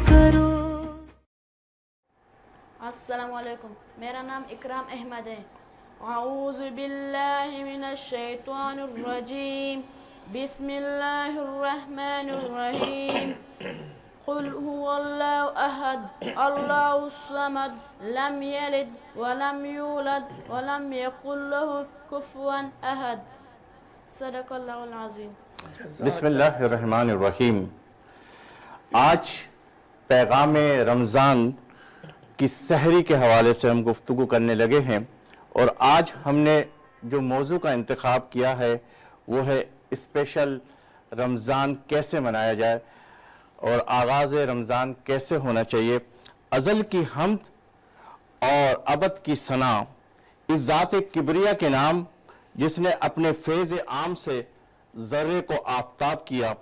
کرو. السلام علیکم، میرا نام اکرام احمد ہے. اعوذ باللہ من الشیطان الرجیم، بسم اللہ الرحمن الرحیم. قل هو اللہ احد اللہ الصمد لم یلد ولم یولد ولم یکن له کفوا احد. صدق اللہ العظیم. بسم اللہ الرحمن الرحیم. آج پیغام رمضان کی سحری کے حوالے سے ہم گفتگو کرنے لگے ہیں، اور آج ہم نے جو موضوع کا انتخاب کیا ہے وہ ہے اسپیشل رمضان کیسے منایا جائے اور آغاز رمضان کیسے ہونا چاہیے. ازل کی حمد اور ابد کی ثنا اس ذات کبریا کے نام جس نے اپنے فیض عام سے ذرے کو آفتاب کیا،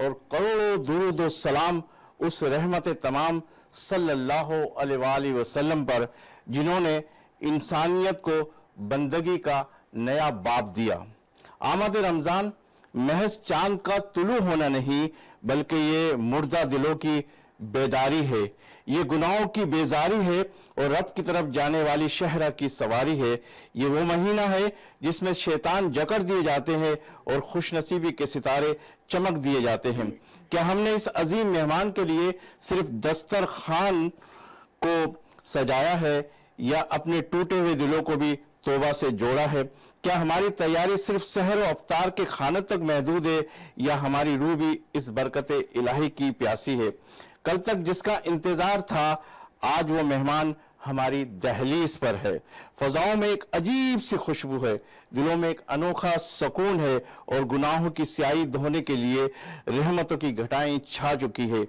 اور کروڑوں درود و سلام اس رحمت تمام صلی اللہ علیہ وآلہ وسلم پر جنہوں نے انسانیت کو بندگی کا نیا باب دیا. آمد رمضان محض چاند کا طلوع ہونا نہیں بلکہ یہ مردہ دلوں کی بیداری ہے، یہ گناہوں کی بیزاری ہے اور رب کی طرف جانے والی شہرہ کی سواری ہے. یہ وہ مہینہ ہے جس میں شیطان جکڑ دیے جاتے ہیں اور خوش نصیبی کے ستارے چمک دیے جاتے ہیں. کیا ہم نے اس عظیم مہمان کے لیے صرف دسترخوان کو سجایا ہے یا اپنے ٹوٹے ہوئے دلوں کو بھی توبہ سے جوڑا ہے؟ کیا ہماری تیاری صرف سحر و افطار کے کھانے تک محدود ہے یا ہماری روح بھی اس برکت الہی کی پیاسی ہے؟ کل تک جس کا انتظار تھا آج وہ مہمان ہماری دہلیز پر ہے. فضاؤں میں ایک عجیب سی خوشبو ہے، دلوں میں ایک انوکھا سکون ہے، اور گناہوں کی سیاہی دھونے کے لیے رحمتوں کی گھٹائیں چھا چکی ہے.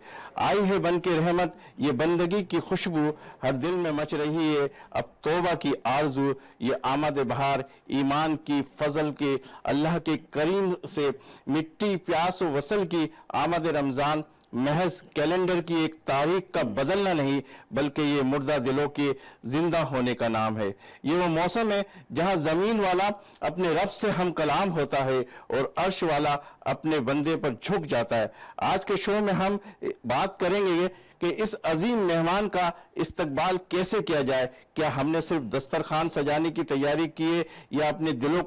آئی ہے بن کے رحمت، یہ بندگی کی خوشبو ہر دل میں مچ رہی ہے. اب توبہ کی آرزو، یہ آمد بہار ایمان کی، فضل کے، اللہ کے کریم سے مٹی پیاس و وصل کی. آمد رمضان محض کیلنڈر کی ایک تاریخ کا بدلنا نہیں بلکہ یہ مردہ دلوں کے زندہ ہونے کا نام ہے. یہ وہ موسم ہے جہاں زمین والا اپنے رب سے ہم کلام ہوتا ہے اور عرش والا اپنے بندے پر جھک جاتا ہے. آج کے شو میں ہم بات کریں گے کہ اس عظیم مہمان کا استقبال کیسے کیا جائے. کیا ہم نے صرف دسترخوان سجانے کی تیاری کی ہے یا اپنے دلوں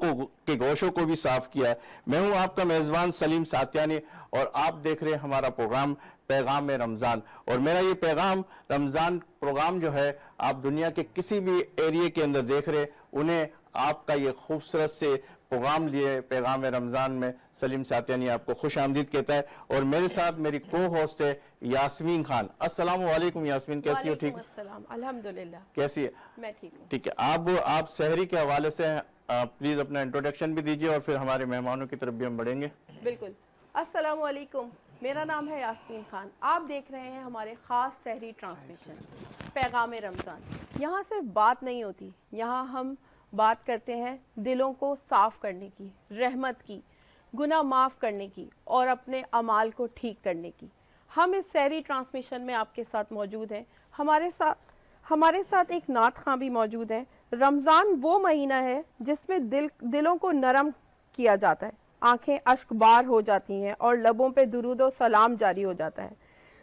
کے گوشوں کو بھی صاف کیا ہے؟ میں ہوں آپ کا میزبان سلیم ساتیانی اور آپ دیکھ رہے ہیں ہمارا پروگرام پیغام رمضان. اور میرا یہ پیغام رمضان پروگرام جو ہے آپ دنیا کے کسی بھی ایریے کے اندر دیکھ رہے انہیں آپ کا یہ خوبصورت سے پروگرام لیے پیغام رمضان میں سلیم ساتیانی آپ کو خوش آمدید کہتا ہے. اور میرے ساتھ میری کو ہوسٹ ہے یاسمین خان. السلام علیکم یاسمین، کیسی ہو؟ ٹھیک؟ السلام، الحمدللہ. کیسی ہے؟ میں ٹھیک ہوں. ٹھیک ہے. آپ سحری کے حوالے سے پلیز اپنا انٹروڈکشن بھی دیجئے اور پھر ہمارے مہمانوں کی طرف بھی ہم بڑھیں گے. بالکل. السلام علیکم، میرا نام ہے یاسمین خان. آپ دیکھ رہے ہیں ہمارے خاص سحری ٹرانسمیشن پیغام رمضان. یہاں صرف بات نہیں ہوتی، یہاں ہم بات کرتے ہیں دلوں کو صاف کرنے کی، رحمت کی، گناہ معاف کرنے کی اور اپنے اعمال کو ٹھیک کرنے کی. ہم اس سحری ٹرانسمیشن میں آپ کے ساتھ موجود ہیں. ہمارے ساتھ ایک نعت خواں بھی موجود ہے. رمضان وہ مہینہ ہے جس میں دلوں کو نرم کیا جاتا ہے، آنکھیں اشک بار ہو جاتی ہیں اور لبوں پہ درود و سلام جاری ہو جاتا ہے.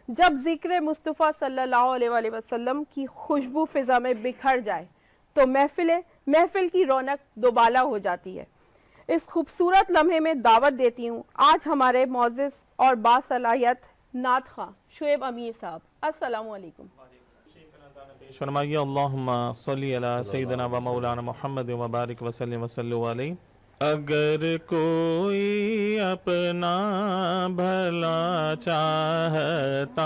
جب ذکر مصطفیٰ صلی اللہ علیہ وآلہ وسلم کی خوشبو فضا میں بکھر جائے تو محفل کی رونق دوبالا ہو جاتی ہے. اس خوبصورت لمحے میں دعوت دیتی ہوں آج ہمارے معزز اور باصلاحیت نعت خواں شعیب امیر صاحب. السلام علیکم. فرمائیے اللہم صلی علی سیدنا و مولانا محمد و بارک وسلم وسلم علیہ. اگر کوئی اپنا بھلا چاہتا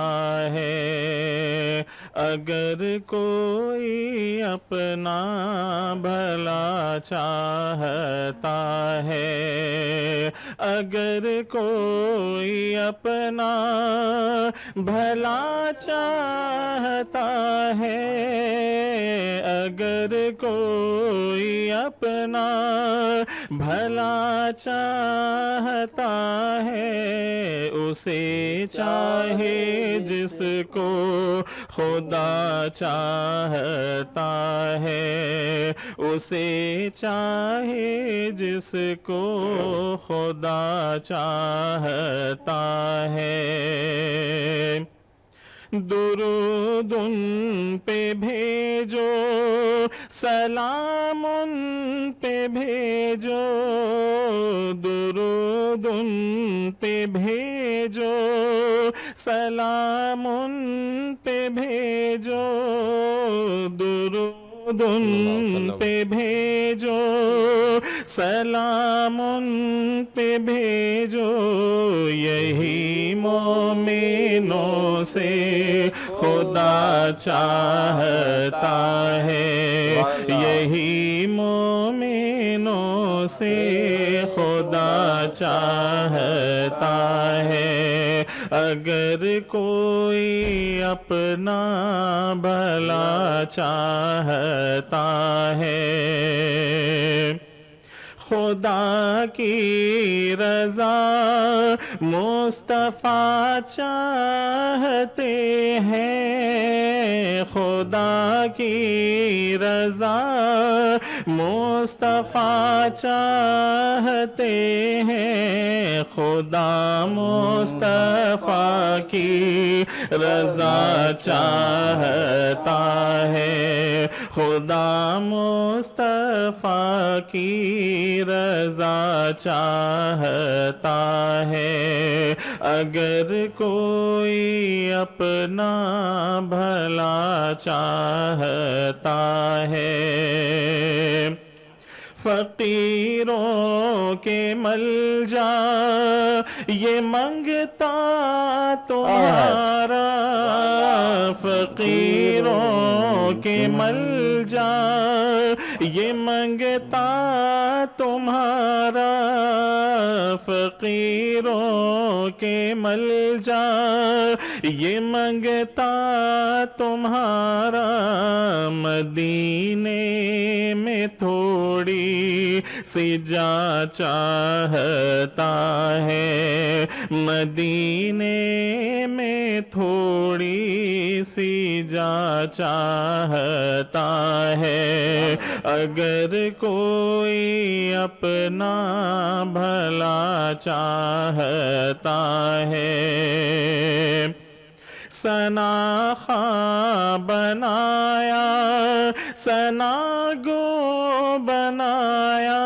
ہے، اگر کوئی اپنا بھلا چاہتا ہے، اگر کوئی اپنا بھلا چاہتا ہے، اگر کوئی اپنا بھلا چاہتا ہے، اسے چاہے جس کو خدا چاہتا ہے، اسے چاہے جس کو خدا چاہتا ہے. درود ان پہ بھیجو، سلام ان پہ بھیجو، درود ان پہ بھیجو، سلام ان پہ بھیجو، درود ان پہ بھیجو، سلام ان پہ بھیجو، یہی مومنوں سے خدا چاہتا ہے، یہی مومنوں سے خدا چاہتا ہے، اگر کوئی اپنا بھلا چاہتا ہے، خدا کی رضا مصطفیٰ چاہتے ہیں، خدا کی رضا مصطفیٰ چاہتے ہیں، خدا مصطفیٰ کی رضا چاہتا ہے، خدا مصطفیٰ کی رضا چاہتا ہے، اگر کوئی اپنا بھلا چاہتا ہے، فقیروں کے ملجا یہ منگتا تمہارا، فقیروں کے ملجا یہ منگتا تمہارا، فقیروں کے ملجا یہ منگتا تمہارا، مدینے میں تھوڑی سی جا چاہتا ہے، مدینے میں تھوڑی سی جا چاہتا ہے، اگر کوئی اپنا بھلا چاہتا ہے، ثنا خواں بنایا، ثنا گو بنایا،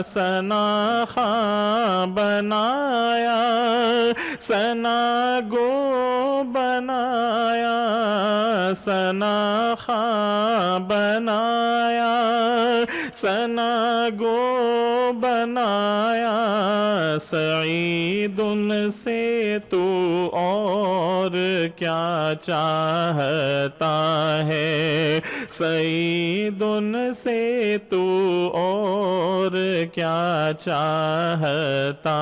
ثنا خواں بنایا، ثنا گو بنایا، ثنا خواں بنایا، ثنا گو بنایا، سعید ان سے تو اور کیا چاہتا ہے، سعید ان سے تو اور کیا چاہتا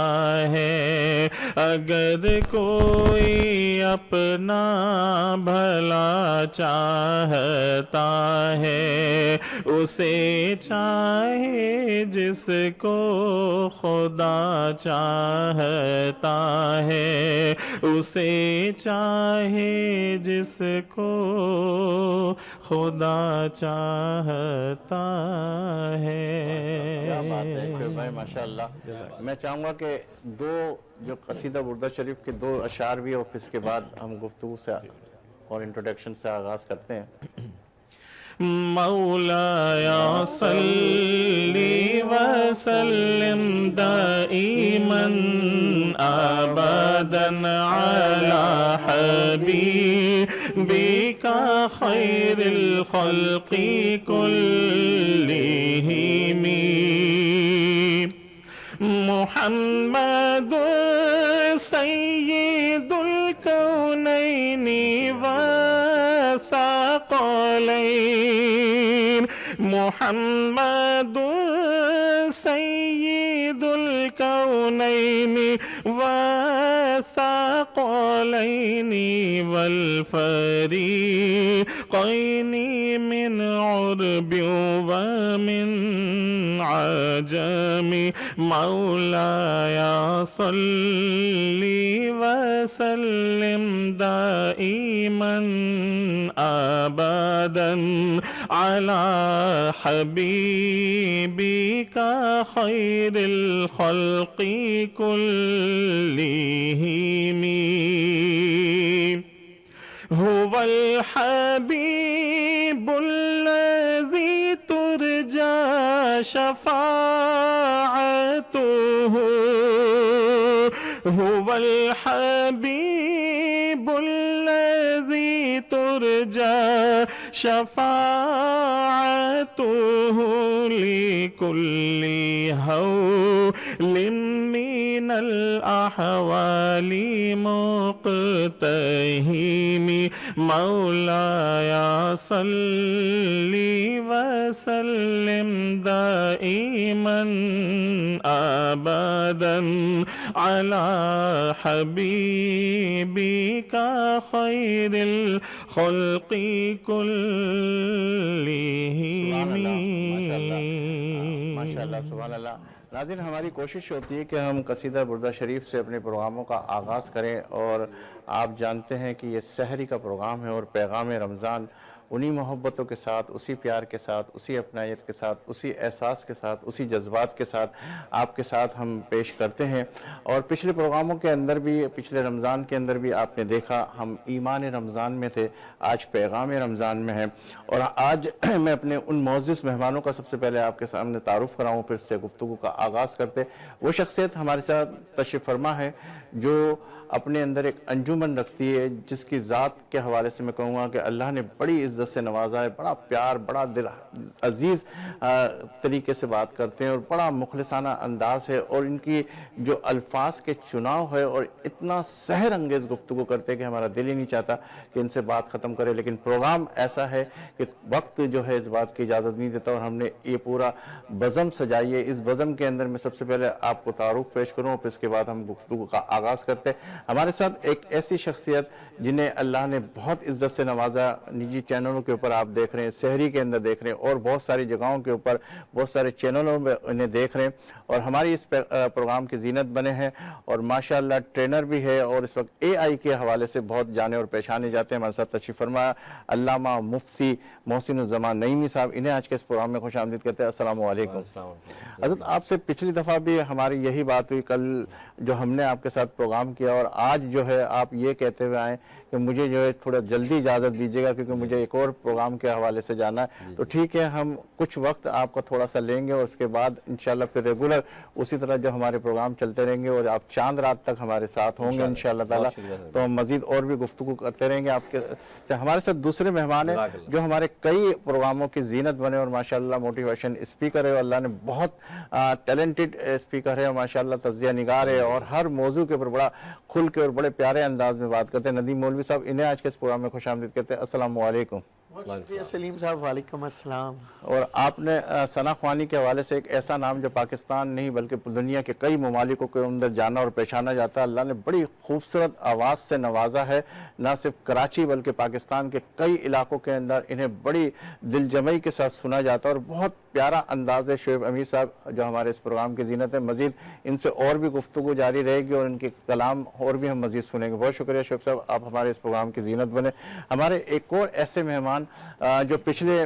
ہے، اگر کوئی اپنا بھلا چاہتا ہے، اسے چاہے جس کو خدا چاہتا ہے، اسے چاہے جس کو خدا چاہتا ہے۔ کیا بات ہے شعیب بھائی، ماشاءاللہ۔ میں چاہوں گا کہ دو جو قصیدہ بردہ شریف کے دو اشعار بھی اور اس کے بعد ہم گفتگو سے اور انٹروڈکشن سے آغاز کرتے ہیں۔ مولایا صلی وسلم دائما ابدا علی حبیبک خیر الخلق کلہم، محمد سید الکونین والثقلین، محمد سید الکونین والثقلین والفریقین من عرب ومن عجم، مولایا صلی وسلم دائما ابدا علی حبیبک خیر الخلق کلہم، هو الحبيب الذي ترجى شفاعته هو الحبيب الذي ترجى شفاعته لكل هول من الأحوال مقتهم مولاي صل وسلم دائما أبدا على حبيبك خير الخلق كلهم ماشاءاللہ سبحان اللہ. ناظرین، ہماری کوشش ہوتی ہے کہ ہم قصیدہ بردہ شریف سے اپنے پروگراموں کا آغاز کریں، اور آپ جانتے ہیں کہ یہ سحری کا پروگرام ہے اور پیغام رمضان انہی محبتوں کے ساتھ، اسی پیار کے ساتھ، اسی اپنائیت کے ساتھ، اسی احساس کے ساتھ، اسی جذبات کے ساتھ آپ کے ساتھ ہم پیش کرتے ہیں. اور پچھلے پروگراموں کے اندر بھی، پچھلے رمضان کے اندر بھی آپ نے دیکھا ہم ایمان رمضان میں تھے، آج پیغام رمضان میں ہیں. اور آج میں اپنے ان معزز مہمانوں کا سب سے پہلے آپ کے سامنے تعارف کراؤں، پھر سے گفتگو کا آغاز کرتے. وہ شخصیت ہمارے ساتھ تشریف فرما ہے جو اپنے اندر ایک انجمن رکھتی ہے، جس کی ذات کے حوالے سے میں کہوں گا کہ اللہ نے بڑی عزت سے نوازا ہے، بڑا پیار، بڑا دل عزیز طریقے سے بات کرتے ہیں اور بڑا مخلصانہ انداز ہے، اور ان کی جو الفاظ کے چناؤ ہے اور اتنا سحر انگیز گفتگو کرتے ہیں کہ ہمارا دل ہی نہیں چاہتا کہ ان سے بات ختم کرے. لیکن پروگرام ایسا ہے کہ وقت جو ہے اس بات کی اجازت نہیں دیتا، اور ہم نے یہ پورا بزم سجائی ہے. اس بزم کے اندر میں سب سے پہلے آپ کو تعارف پیش کروں، پھر اس کے بعد ہم گفتگو کا آغاز کرتے ہیں. ہمارے ساتھ ایک ایسی شخصیت جنہیں اللہ نے بہت عزت سے نوازا، نجی چینلوں کے اوپر آپ دیکھ رہے ہیں، سحری کے اندر دیکھ رہے ہیں، اور بہت ساری جگہوں کے اوپر بہت سارے چینلوں میں انہیں دیکھ رہے ہیں، اور ہماری اس پروگرام کی زینت بنے ہیں، اور ماشاءاللہ ٹرینر بھی ہے، اور اس وقت اے آئی کے حوالے سے بہت جانے اور پہچانے جاتے ہیں. ہمارے ساتھ تشریف فرمایا علامہ مفتی محسن الزمان نعیمی صاحب، انہیں آج کے اس پروگرام میں خوش آمدید کہتے ہیں. السلام علیکم. حضرت، آپ سے پچھلی دفعہ بھی ہماری یہی بات ہوئی، کل جو ہم نے آپ کے ساتھ پروگرام کیا، اور آج جو ہے آپ یہ کہتے ہوئے آئیں کہ مجھے جو ہے تھوڑا جلدی اجازت دیجیے گا کیونکہ مجھے ایک اور پروگرام کے حوالے سے جانا ہے. تو ٹھیک ہے، ہم کچھ وقت آپ کا تھوڑا سا لیں گے، اور اس کے بعد انشاءاللہ پھر ریگولر اسی طرح جو ہمارے پروگرام چلتے رہیں گے، اور آپ چاند رات تک ہمارے ساتھ ہوں گے انشاءاللہ تعالی. تو ہم مزید اور بھی گفتگو کرتے رہیں گے آپ کے سے. ہمارے ساتھ دوسرے مہمان ہیں جو ہمارے کئی پروگراموں کی زینت بنے، اور ماشاءاللہ موٹیویشن اسپیکر ہے، اور اللہ نے بہت ٹیلنٹڈ اسپیکر ہے، ماشاءاللہ تجزیہ نگار ہے، اور ہر موضوع کے اوپر بڑا کھل کے اور بڑے پیارے انداز میں بات کرتے ہیں. ندیم مولوی صاحب، انہیں آج کے اس پروگرام میں خوش آمدید کہتے ہیں. السلام علیکم. شکریہ سلیم صاحب، وعلیکم السلام. اور آپ نے ثنا خوانی کے حوالے سے ایک ایسا نام جو پاکستان نہیں بلکہ دنیا کے کئی ممالکوں کے اندر جانا اور پہچانا جاتا ہے. اللہ نے بڑی خوبصورت آواز سے نوازا ہے، نہ صرف کراچی بلکہ پاکستان کے کئی علاقوں کے اندر انہیں بڑی دل جمعی کے ساتھ سنا جاتا ہے، اور بہت پیارا انداز ہے. شعیب امیر صاحب جو ہمارے اس پروگرام کی زینت ہے، مزید ان سے اور بھی گفتگو جاری رہے گی اور ان کے کلام اور بھی ہم مزید سنیں گے. بہت شکریہ شعیب صاحب، آپ ہمارے اس پروگرام کی زینت بنے. ہمارے ایک اور ایسے مہمان جو پچھلے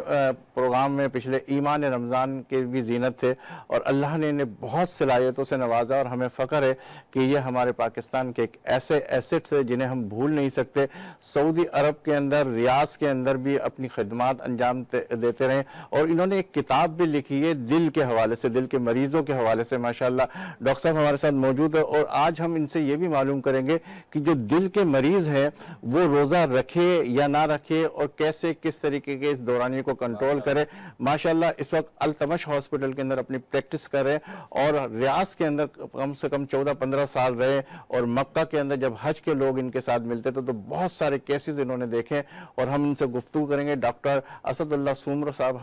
پروگرام میں، پچھلے ایمان رمضان کے بھی زینت تھے، اور اللہ نے انہیں بہت صلاحیتوں سے نوازا، اور ہمیں فخر ہے کہ یہ ہمارے پاکستان کے ایک ایسے ایسٹ تھے جنہیں ہم بھول نہیں سکتے. سعودی عرب کے اندر، ریاض کے اندر بھی اپنی خدمات انجام دیتے رہے، اور انہوں نے ایک کتاب بھی لکھی ہے دل کے حوالے سے، دل کے مریضوں کے حوالے سے. ماشاءاللہ ڈاکٹر صاحب ہمارے ساتھ موجود ہے، اور آج ہم ان سے یہ بھی معلوم کریں گے کہ جو دل کے مریض ہیں وہ روزہ رکھے یا نہ رکھے، اور کیسے کس طریقے کے اس دورانیے کو کنٹرول کرے. ماشاءاللہ اس وقت التمش ہاسپٹل کے اندر اپنی پریکٹس کر رہے، اور ریاض کے اندر کم سے کم 14-15 سال رہے، اور مکہ کے اندر جب حج کے لوگ ان کے ساتھ ملتے تھے تو بہت سارے کیسز انہوں نے دیکھے، اور ہم ان سے گفتگو کریں گے. ڈاکٹر اسد اللہ سومرو صاحب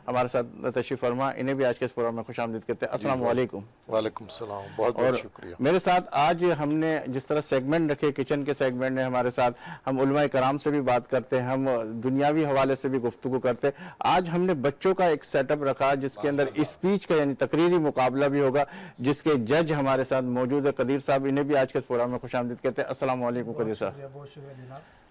ہمارے ساتھ تشریف فرما، انہیں بھی آج کے اس پروگرام میں خوش آمدید کہتے ہیں. السلام علیکم. وعلیکم السلام، بہت بہت شکریہ. میرے ساتھ آج ہم نے جس طرح سیگمنٹ رکھے، کچن کے سیگمنٹ نے ہمارے ساتھ، ہم علماء کرام سے بھی بات کرتے ہیں، ہم دنیاوی حوالے سے بھی گفتگو کرتے. آج ہم نے بچوں کا ایک سیٹ اپ رکھا جس کے اندر اسپیچ کا یعنی تقریری مقابلہ بھی ہوگا، جس کے جج ہمارے ساتھ موجود ہے قدیر صاحب، انہیں بھی آج کے اس پروگرام میں خوش آمدید کہتے ہیں. السلام علیکم قدیر صاحب.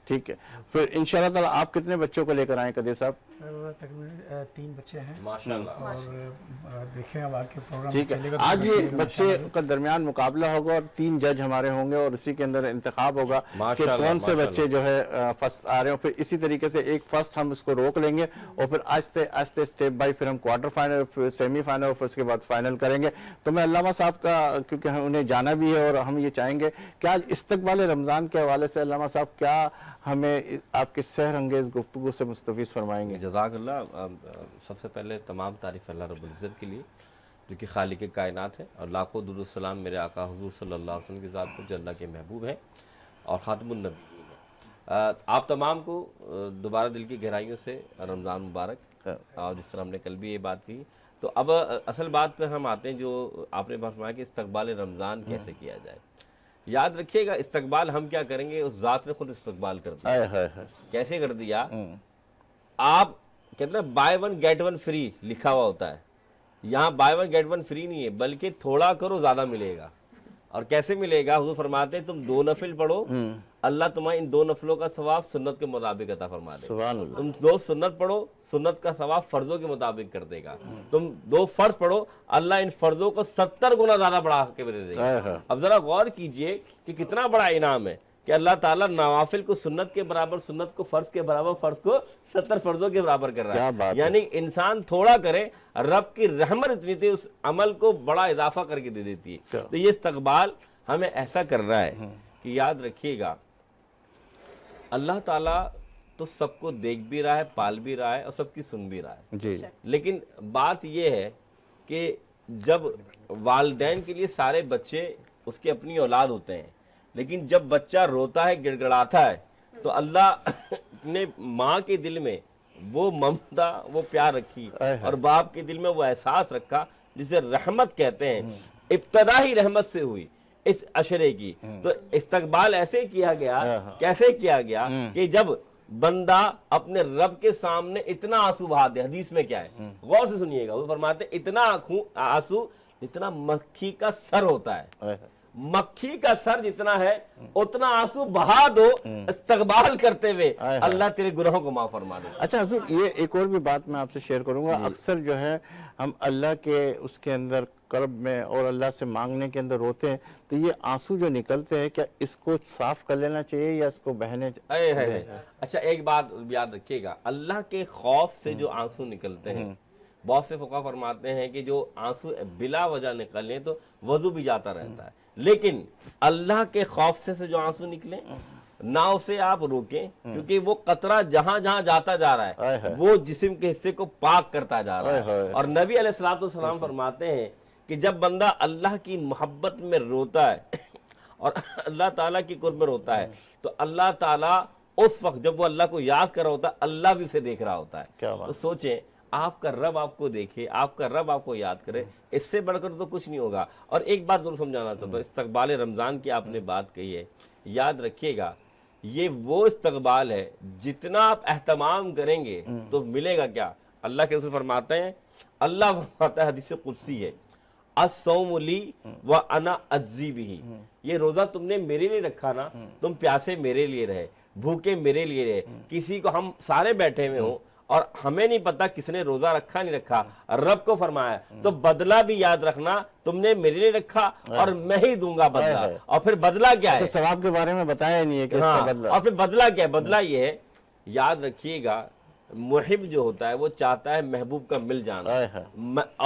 ٹھیک ہے. پھر انشاءاللہ تعالیٰ آپ کتنے بچوں کو لے کر آئیں قدیر صاحب؟ سر تقریباً 3 بچے ہیں ماشاءاللہ. اور دیکھیں اب آگے پروگرام ٹھیک ہے. چلے گا تو آج یہ دیکھیں گے بچے ماشاءاللہ. کا درمیان مقابلہ ہوگا اور 3 جج ہمارے ہوں گے اور اسی کے اندر انتخاب ہوگا کہ ماشاءاللہ، کون سے ماشاءاللہ. بچے جو ہے فرسٹ آ رہے ہیں. پھر اسی طریقے سے ایک فرسٹ ہم اس کو روک لیں گے اور پھر آہستہ آہستہ اسٹیپ بائی پھر ہم کوارٹر فائنل، پھر سیمی فائنل اور پھر اس کے بعد فائنل کریں گے. تو میں علامہ صاحب کا، کیونکہ ہم انہیں جانا بھی ہے اور ہم یہ چاہیں گے کہ آج استقبال رمضان کے حوالے سے علامہ صاحب کیا ہمیں آپ کے سحر انگیز گفتگو سے مستفیض فرمائیں گے؟ جزاک اللہ. سب سے پہلے تمام تعریف اللہ رب العزت کے لیے جو کہ خالق کائنات ہے، اور لاکھوں درود و سلام میرے آقا حضور صلی اللہ علیہ وسلم کی ذات پر جو اللہ کے محبوب ہیں اور خاتم النبیین ہیں. آپ تمام کو دوبارہ دل کی گہرائیوں سے رمضان مبارک. اور جس طرح ہم نے کل بھی یہ بات کی، تو اب اصل بات پہ ہم آتے ہیں جو آپ نے فرمایا کہ استقبال رمضان کیسے کیا جائے. یاد رکھیے گا استقبال ہم کیا کریں گے، اس ذات نے خود استقبال کر دیا. کیسے کر دیا؟ آپ کہتے ہیں بائی 1 get 1 فری لکھا ہوا ہوتا ہے. یہاں بائی 1 get 1 فری نہیں ہے، بلکہ تھوڑا کرو زیادہ ملے گا. اور کیسے ملے گا؟ حضور فرماتے ہیں تم 2 نفل پڑھو، اللہ تمہیں ان 2 نفلوں کا ثواب سنت کے مطابق عطا فرما دے گا. تم 2 سنت پڑھو، سنت کا ثواب فرضوں کے مطابق کر دے گا. تم 2 فرض پڑھو، اللہ ان فرضوں کو 70 گنا زیادہ بڑھا کے دے دے گا. اب ذرا غور کیجئے کہ کتنا بڑا انعام ہے کہ اللہ تعالیٰ نوافل کو سنت کے برابر، سنت کو فرض کے برابر، فرض کو 70 فرضوں کے برابر کر رہا ہے. یعنی انسان تھوڑا کرے، رب کی رحمت اتنی تھی اس عمل کو بڑا اضافہ کر کے دے دیتی ہے. تو یہ استقبال ہمیں ایسا کر رہا ہے کہ یاد رکھیے گا اللہ تعالیٰ تو سب کو دیکھ بھی رہا ہے، پال بھی رہا ہے اور سب کی سن بھی رہا ہے. جی. لیکن بات یہ ہے کہ جب والدین کے لیے سارے بچے اس کی اپنی اولاد ہوتے ہیں، لیکن جب بچہ روتا ہے، گڑ گڑاتا ہے، تو اللہ نے ماں کے دل میں وہ ممتا، وہ پیار رکھی اور باپ کے دل میں وہ احساس رکھا جسے رحمت کہتے ہیں. ابتدا ہی رحمت سے ہوئی اس عشرے کی. تو استقبال ایسے کیا گیا، کیسے کیا گیا کہ جب بندہ اپنے رب کے سامنے اتنا آنسو بہا دے. حدیث میں کیا ہے؟ غور سے سنیے گا. وہ فرماتے ہیں اتنا آنسو جتنا مکھی کا سر ہوتا ہے، مکھی کا سر جتنا ہے اتنا آنسو بہا دو استقبال کرتے ہوئے، اللہ تیرے گناہوں کو معاف فرما دے. اچھا حضور، یہ ایک اور بھی بات میں آپ سے شیئر کروں گا. اکثر جو ہے ہم اللہ کے اس کے اندر قرب میں اور اللہ سے مانگنے کے اندر روتے ہیں، تو یہ آنسو جو نکلتے ہیں کیا اس کو صاف کر لینا چاہیے یا اس کو بہنے چاہیے؟ اچھا ایک بات یاد رکھیے گا، اللہ کے خوف سے جو آنسو نکلتے ہیں، بہت سے فقہ فرماتے ہیں کہ جو آنسو بلا وجہ نکلیں تو وضو بھی جاتا رہتا ہے، لیکن اللہ کے خوف سے جو آنسو نکلیں نہ اسے آپ روکیں، کیونکہ وہ قطرہ جہاں جہاں جاتا جا رہا ہے وہ جسم کے حصے کو پاک کرتا جا رہا ہے. اور نبی علیہ السلام فرماتے ہیں کہ جب بندہ اللہ کی محبت میں روتا ہے اور اللہ تعالیٰ کی قرب میں روتا ہے تو اللہ تعالیٰ اس وقت جب وہ اللہ کو یاد کر رہا ہوتا ہے، اللہ بھی اسے دیکھ رہا ہوتا ہے. تو سوچیں آپ کا رب آپ کو دیکھے، آپ کا رب آپ کو یاد کرے، اس سے بڑھ کر تو کچھ نہیں ہوگا. اور ایک بات ضرور سمجھانا چاہتا ہوں، استقبال رمضان کی آپ نے بات کہی ہے، یاد رکھیے گا یہ وہ استقبال ہے جتنا آپ اہتمام کریں گے تو ملے گا کیا. اللہ کے رسول فرماتے ہیں، اللہ فرماتا ہے، حدیث قدسی ہے، الصوم لی وانا اجزی بہ. یہ روزہ تم نے میرے لیے رکھا نا، تم پیاسے میرے لیے رہے، بھوکے میرے لیے رہے. کسی کو ہم سارے بیٹھے ہوئے ہوں اور ہمیں نہیں پتا کس نے روزہ رکھا نہیں رکھا، رب کو فرمایا تو بدلہ بھی یاد رکھنا تم نے میرے لیے رکھا اور میں ہی دوں گا بدلہ. اور پھر بدلہ کیا ہے؟ ثواب کے بارے میں بتایا نہیں ہے کہ اس کا بدلہ. اور پھر بدلہ کیا ہے؟ بدلہ یہ ہے، یاد رکھیے گا محب جو ہوتا ہے وہ چاہتا ہے محبوب کا مل جانا،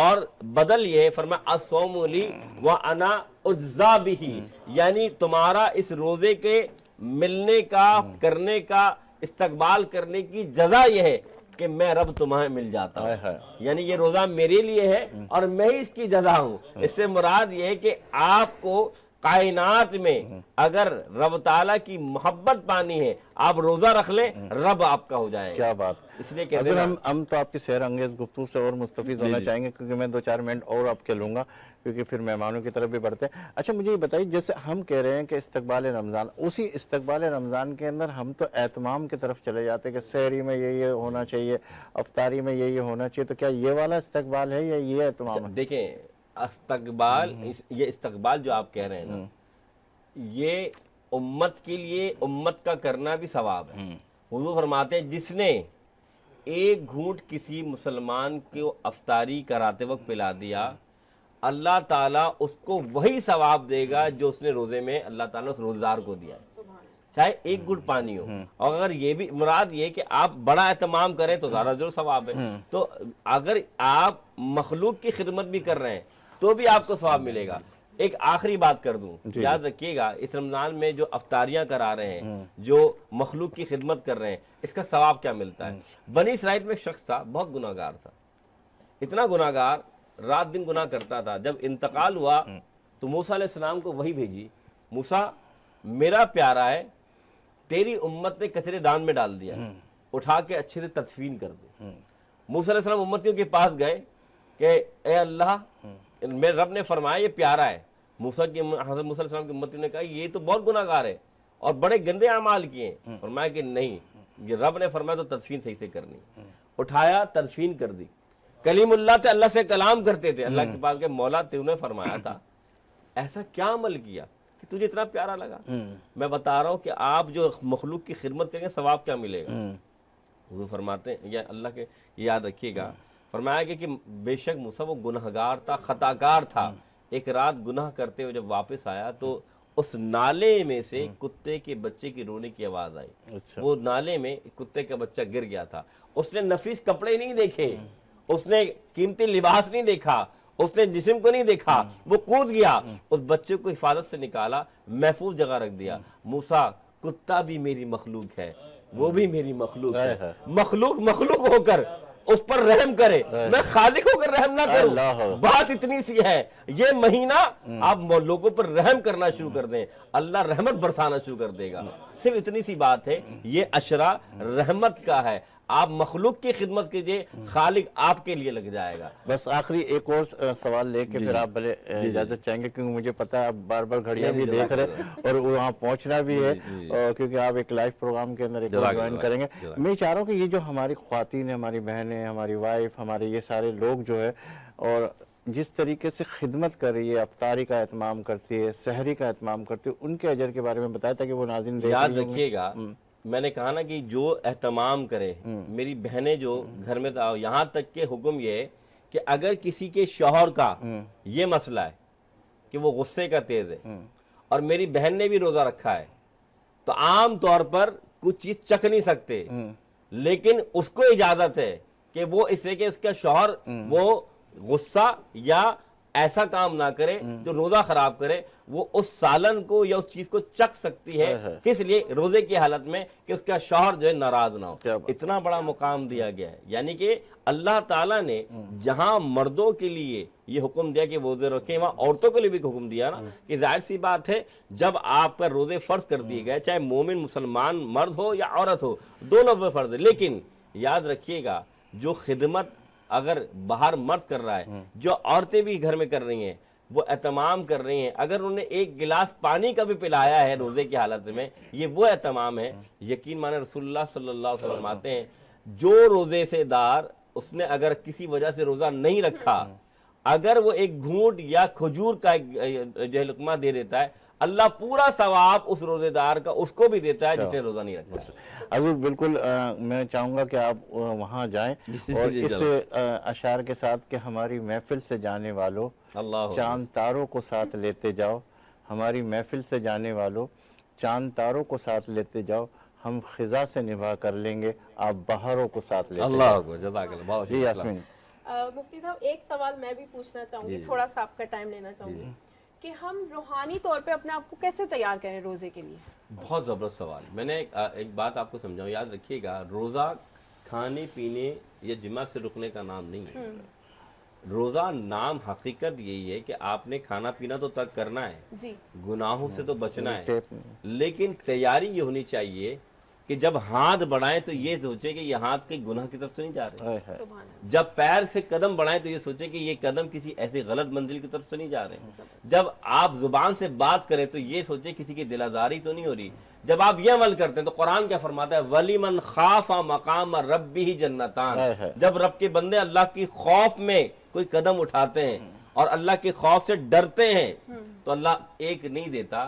اور بدل یہ ہے فرمایا الصوم لی وانا اجزا بہ، یعنی تمہارا اس روزے کے ملنے کا، کرنے کا، استقبال کرنے کی جزا یہ ہے کہ میں رب تمہیں مل جاتا ہوں. یعنی یہ روزہ میرے لیے ہے اور میں ہی اس کی جزا ہوں. اس سے مراد یہ ہے کہ آپ کو کائنات میں اگر رب تعالیٰ کی محبت پانی ہے، آپ روزہ رکھ لیں، رب آپ کا ہو جائے. کیا بات. اس لیے کہتے ہیں ہیں ہم تو آپ کی سحر انگیز گفتگو سے اور مستفیض ہونا چاہیں گے، کیونکہ میں 2-4 منٹ اور آپ کے لوں گا کیونکہ پھر مہمانوں کی طرف بھی بڑھتے ہیں. اچھا مجھے یہ بتائیے، جیسے ہم کہہ رہے ہیں کہ استقبال رمضان، اسی استقبال رمضان کے اندر ہم تو اہتمام کی طرف چلے جاتے ہیں کہ سحری میں یہ ہونا چاہیے، افطاری میں یہ ہونا چاہیے. تو کیا یہ والا استقبال ہے یا یہ اہتمام ہے؟ دیکھیں استقبال، یہ استقبال جو آپ کہہ رہے ہیں نا، یہ امت کے لیے امت کا کرنا بھی ثواب ہے. حضور فرماتے ہیں جس نے ایک گھونٹ کسی مسلمان کو افطاری کراتے وقت پلا دیا اللہ تعالیٰ اس کو وہی ثواب دے گا جو اس نے روزے میں اللہ تعالیٰ اس روزدار کو دیا, چاہے ایک گھونٹ پانی ہو. اور اگر یہ بھی مراد یہ کہ آپ بڑا اہتمام کریں تو زیادہ ضرور ثواب ہے. تو اگر آپ مخلوق کی خدمت بھی کر رہے ہیں تو بھی آپ کو ثواب ملے گا. ایک آخری بات کر دوں, یاد رکھیے گا اس رمضان میں جو افطاریاں کرا رہے ہیں, جو مخلوق کی خدمت کر رہے ہیں, اس کا ثواب کیا ملتا ہے. بنی اسرائیل میں ایک شخص تھا, بہت گناہ گار تھا, اتنا گناہ گار, رات دن گناہ کرتا تھا. جب انتقال ہوا تو موسیٰ علیہ السلام کو وحی بھیجی, موسیٰ میرا پیارا ہے, تیری امت نے کچرے دان میں ڈال دیا, اٹھا کے اچھے سے تدفین کر دے. موسیٰ علیہ السلام امتیوں کے پاس گئے کہ اے اللہ, میرے رب نے فرمایا یہ پیارا ہے. حضرت موسیٰ علیہ السلام کی امتیوں نے کہا یہ تو بہت گناہ گار ہے اور بڑے گندے اعمال کیے. فرمایا کہ نہیں, یہ رب نے فرمایا تو تدفین صحیح سے کرنی. اٹھایا, تدفین کر دی. کلیم اللہ تھے, اللہ سے کلام کرتے تھے. اللہ کے پاس کہ مولا تو نے فرمایا تھا, ایسا کیا عمل کیا کہ تجھے اتنا پیارا لگا. میں بتا رہا ہوں کہ آپ جو مخلوق کی خدمت کریں گے ثواب کیا ملے گا. حضور فرماتے ہیں, یا اللہ کے یاد رکھیے گا, فرمایا کہ بے شک موسیٰ وہ گنہگار تھا, خطاکار تھا. ایک رات گناہ کرتے ہوئے جب واپس آیا تو اس نالے میں سے کتے کے بچے کی رونے کی آواز آئی. وہ نالے میں کتے کا بچہ گر گیا تھا. اس نے نفیس کپڑے نہیں دیکھے, اس نے قیمتی لباس نہیں دیکھا, اس نے جسم کو نہیں دیکھا, وہ کود گیا, اس بچے کو حفاظت سے نکالا, محفوظ جگہ رکھ دیا. موسیٰ کتا بھی میری مخلوق ہے, وہ بھی میری مخلوق ہے. مخلوق ہو کر اس پر رحم کرے, میں خالق ہو کر رحم نہ کروں. بات اتنی سی ہے, یہ مہینہ آپ لوگوں پر رحم کرنا شروع کر دیں, اللہ رحمت برسانا شروع کر دے گا. صرف اتنی سی بات ہے, یہ عشرہ رحمت کا ہے. آپ مخلوق کی خدمت کیجئے, خالق آپ کے لیے لگ جائے گا. بس آخری ایک اور سوال لے کے پھر آپ بھلے اجازت چاہیں گے, کیونکہ مجھے پتا ہے آپ بار بار گھڑیاں بھی دیکھ رہے اور وہاں پہنچنا بھی ہے, کیونکہ آپ ایک لائیو پروگرام کے اندر ایک جوائن کریں گے. میں چاہ رہا ہوں کہ یہ جو ہماری خواتین ہیں, ہماری بہنیں, ہماری وائف, ہمارے یہ سارے لوگ جو ہے, اور جس طریقے سے خدمت کر رہی ہے, افطاری کا اہتمام کرتی ہے, سحری کا اہتمام کرتی ہے, ان کے اجر کے بارے میں بتایا تاکہ وہ ناظرین یاد رکھیے گا. میں نے کہا نا کہ جو اہتمام کرے, میری بہنیں جو گھر میں, یہاں تک کہ حکم یہ ہے کہ اگر کسی کے شوہر کا یہ مسئلہ ہے کہ وہ غصے کا تیز ہے اور میری بہن نے بھی روزہ رکھا ہے, تو عام طور پر کچھ چیز چکھ نہیں سکتے, لیکن اس کو اجازت ہے کہ وہ اس سے کہ اس کا شوہر وہ غصہ یا ایسا کام نہ کرے جو روزہ خراب کرے, وہ اس سالن کو یا اس چیز کو چکھ سکتی ہے. کس لیے؟ روزے کی حالت میں کہ اس کا شوہر جو ہے ناراض نہ ہو. اتنا بڑا مقام دیا گیا ہے. یعنی کہ اللہ تعالیٰ نے جہاں مردوں کے لیے یہ حکم دیا کہ روزے رکھیں, وہاں عورتوں کے لیے بھی حکم دیا نا, کہ ظاہر سی بات ہے جب آپ پر روزے فرض کر دیے گئے, چاہے مومن مسلمان مرد ہو یا عورت ہو, دونوں پر فرض ہے. لیکن یاد رکھیے گا جو خدمت اگر باہر مرد کر رہا ہے, جو عورتیں بھی گھر میں کر رہی ہیں, وہ اہتمام کر رہی ہیں, اگر انہوں نے ایک گلاس پانی کا بھی پلایا ہے روزے کی حالت میں, یہ وہ اہتمام ہے. یقین مانے رسول اللہ صلی اللہ علیہ وسلم فرماتے ہیں جو روزے سے دار, اس نے اگر کسی وجہ سے روزہ نہیں رکھا, اگر وہ ایک گھونٹ یا کھجور کا جو ہے لقمہ دے دیتا ہے, اللہ پورا ثواب اس روزے دار کا اس کو بھی دیتا ہے جس نے روزہ نہیں رکھا. حضور بالکل میں چاہوں گا کہ آپ وہاں جائیں اور اس اشعار کے ساتھ کہ ہماری محفل سے جانے والوں چاند تاروں کو ساتھ لیتے جاؤ, ہماری محفل سے جانے والوں چاند تاروں کو ساتھ لیتے جاؤ, ہم خزاں سے نبھا کر لیں گے, آپ بہاروں کو ساتھ لیتے اللہ اکبر, جزاک اللہ. بہت جی یاسمین. مفتی صاحب ایک سوال میں بھی پوچھنا چاہوں گی, تھوڑا سا آپ کا ٹائم لینا چاہوں گی, کہ ہم روحانی طور پہ اپنے آپ کو کیسے تیار کریں روزے کے لیے؟ بہت زبردست سوال. میں نے ایک بات آپ کو سمجھاؤں, یاد رکھیے گا روزہ کھانے پینے یا جماع سے رکنے کا نام نہیں ہے. روزہ نام حقیقت یہی ہے کہ آپ نے کھانا پینا تو ترک کرنا ہے, گناہوں سے تو بچنا ہے, لیکن تیاری یہ ہونی چاہیے کہ جب ہاتھ بڑھائیں تو یہ سوچے کہ یہ ہاتھ کے گناہ کی طرف سے نہیں جا رہے, جب پیر سے قدم بڑھائیں تو یہ سوچے کہ یہ قدم کسی ایسی غلط منزل کی طرف سے نہیں جا رہے, جب آپ زبان سے بات کریں تو یہ سوچے کسی کی دل آزاری تو نہیں ہو رہی. جب آپ یہ عمل کرتے ہیں تو قرآن کیا فرماتا ہے, وَلِمَنْ خَافَ مَقَامَ رَبِّهِ جَنَّتَانِ, جب رب کے بندے اللہ کی خوف میں کوئی قدم اٹھاتے ہیں اور اللہ کے خوف سے ڈرتے ہیں تو اللہ ایک نہیں دیتا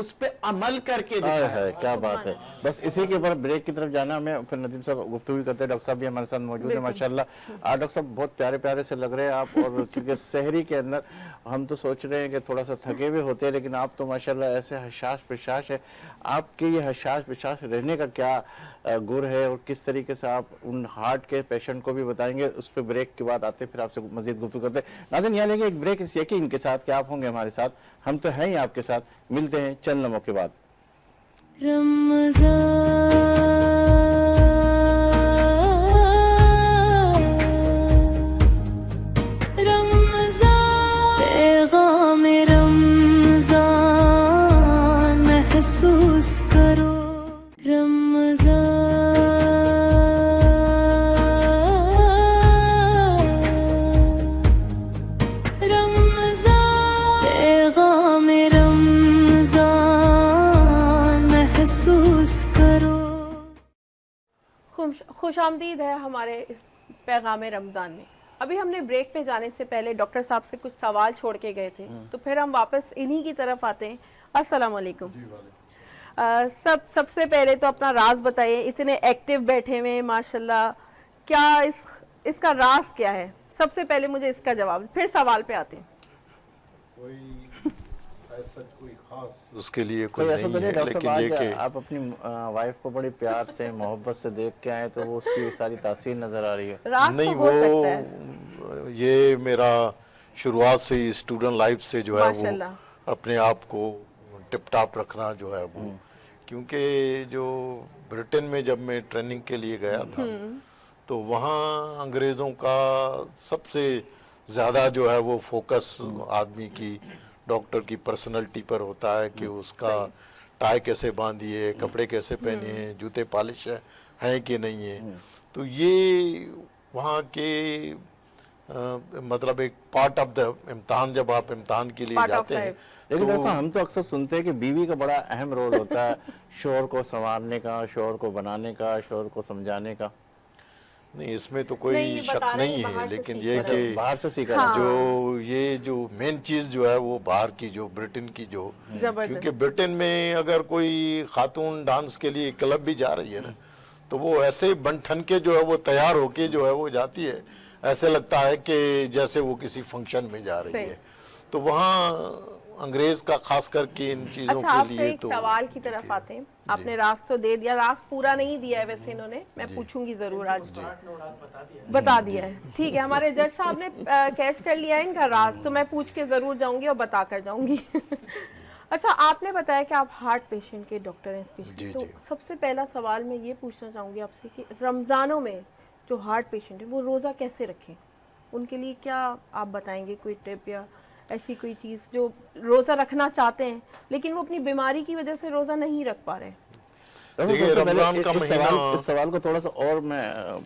اس پہ عمل کر کے ہائے دکھایا۔ ہائے کیا بات ہے. بس اسی کے اوپر بریک کی طرف جانا ہمیں, پھر ندیم صاحب گفتگو کرتے ہیں. ڈاکٹر صاحب بھی ہمارے ساتھ موجود ہیں ماشاءاللہ. ڈاکٹر صاحب بہت پیارے پیارے سے لگ رہے ہیں آپ, اور کیونکہ سحری کے اندر ہم تو سوچ رہے ہیں کہ تھوڑا سا تھکے ہوئے ہوتے ہیں, لیکن آپ تو ماشاءاللہ ایسے حشاش پشاش ہے. آپ کے یہ حشاش پشاش رہنے کا کیا گر ہے, اور کس طریقے سے آپ ان ہارٹ کے پیشنٹ کو بھی بتائیں گے, اس پہ بریک کے بعد آتے پھر آپ سے مزید گفتگو کرتے ہیں. ناظرین یہاں لیں گے ایک بریک اس یقین کے ساتھ کہ آپ ہوں گے ہمارے ساتھ, ہم تو ہیں ہی آپ کے ساتھ. ملتے ہیں چند لمحوں کے بعد. پیغام رمضان محسوس کرو پیغام رمضان محسوس کرو. خوش آمدید ہے ہمارے اس پیغام رمضان میں. ابھی ہم نے بریک پہ جانے سے پہلے ڈاکٹر صاحب سے کچھ سوال چھوڑ کے گئے تھے, تو پھر ہم واپس انہی کی طرف آتے ہیں. السلام علیکم. سب سے پہلے تو اپنا راز بتائیے, اتنے ایکٹیو بیٹھے ہوئے ماشاءاللہ, کیا اس کا راز کیا ہے؟ سب سے پہلے مجھے اس کا جواب, پھر سوال پہ آتے ہیں. کوئی خاص اس کے لیے کوئی ایسا تو نہیں ڈاکٹر لیکن صاحب, یہ کہ آج آپ اپنی وائف کو بڑی پیار سے محبت سے دیکھ کے آئے تو وہ اس کی ساری تاثیر نظر آ رہی ہے. راز تو ہو سکتا ہے. یہ میرا شروعات سے ہی اسٹوڈنٹ لائف سے جو ہے وہ اپنے آپ کو ٹپ ٹاپ رکھنا جو ہے وہ, کیونکہ جو برٹن میں جب میں ٹریننگ کے لیے گیا تھا تو وہاں انگریزوں کا سب سے زیادہ جو ہے وہ فوکس آدمی کی ڈاکٹر کی پرسنالٹی پر ہوتا ہے کہ اس کا ٹائی کیسے باندھی ہے, کپڑے کیسے پہنے ہیں, جوتے پالش ہیں کہ نہیں ہیں. تو یہ وہاں کے مطلب ایک پارٹ آف دا امتحان, جب آپ امتحان کے لیے جاتے ہیں. لیکن ایسا ہم تو اکثر سنتے ہیں کہ بیوی کا بڑا اہم رول ہوتا ہے شوہر کو سنوارنے کا, شوہر کو بنانے کا, شوہر کو سمجھانے کا. نہیں اس میں تو کوئی شک نہیں ہے, لیکن یہ کہ باہر سے سیکھا جو یہ جو مین چیز جو ہے وہ باہر کی جو برٹن کی جو, کیونکہ برٹن میں اگر کوئی خاتون ڈانس کے لیے کلب بھی جا رہی ہے نا تو وہ ایسے بن ٹھن کے جو ہے وہ تیار ہو کے جو ہے وہ جاتی ہے, ایسے لگتا ہے کہ جیسے وہ کسی فنکشن میں جا رہی ہے. تو وہاں انگریز کا خاص کر کے ان چیزوں اچھا, کے آپ سے لیے ایک تو سوال کی طرف آتے ہیں. آپ نے راز تو دے دیا, راز پورا نہیں دیا ہے ویسے انہوں نے, میں پوچھوں گی ضرور آج. بتا دیا ہے, ٹھیک ہے. ہمارے جج صاحب نے کیچ کر لیا ہے ان کا راز, تو میں پوچھ کے ضرور جاؤں گی اور بتا کر جاؤں گی. اچھا, آپ نے بتایا کہ آپ ہارٹ پیشنٹ کے ڈاکٹر ہیں اسپیشلی, تو سب سے پہلا سوال میں یہ پوچھنا چاہوں گی آپ سے کہ رمضانوں میں جو ہارٹ پیشنٹ ہیں وہ روزہ کیسے رکھیں؟ ان کے لیے کیا آپ بتائیں گے کوئی ٹپ یا ایسی کوئی چیز جو روزہ رکھنا چاہتے ہیں لیکن وہ اپنی بیماری کی وجہ سے روزہ نہیں رکھ پا رہے؟ رمضان کا مہینہ, اس سوال کو تھوڑا سا اور میں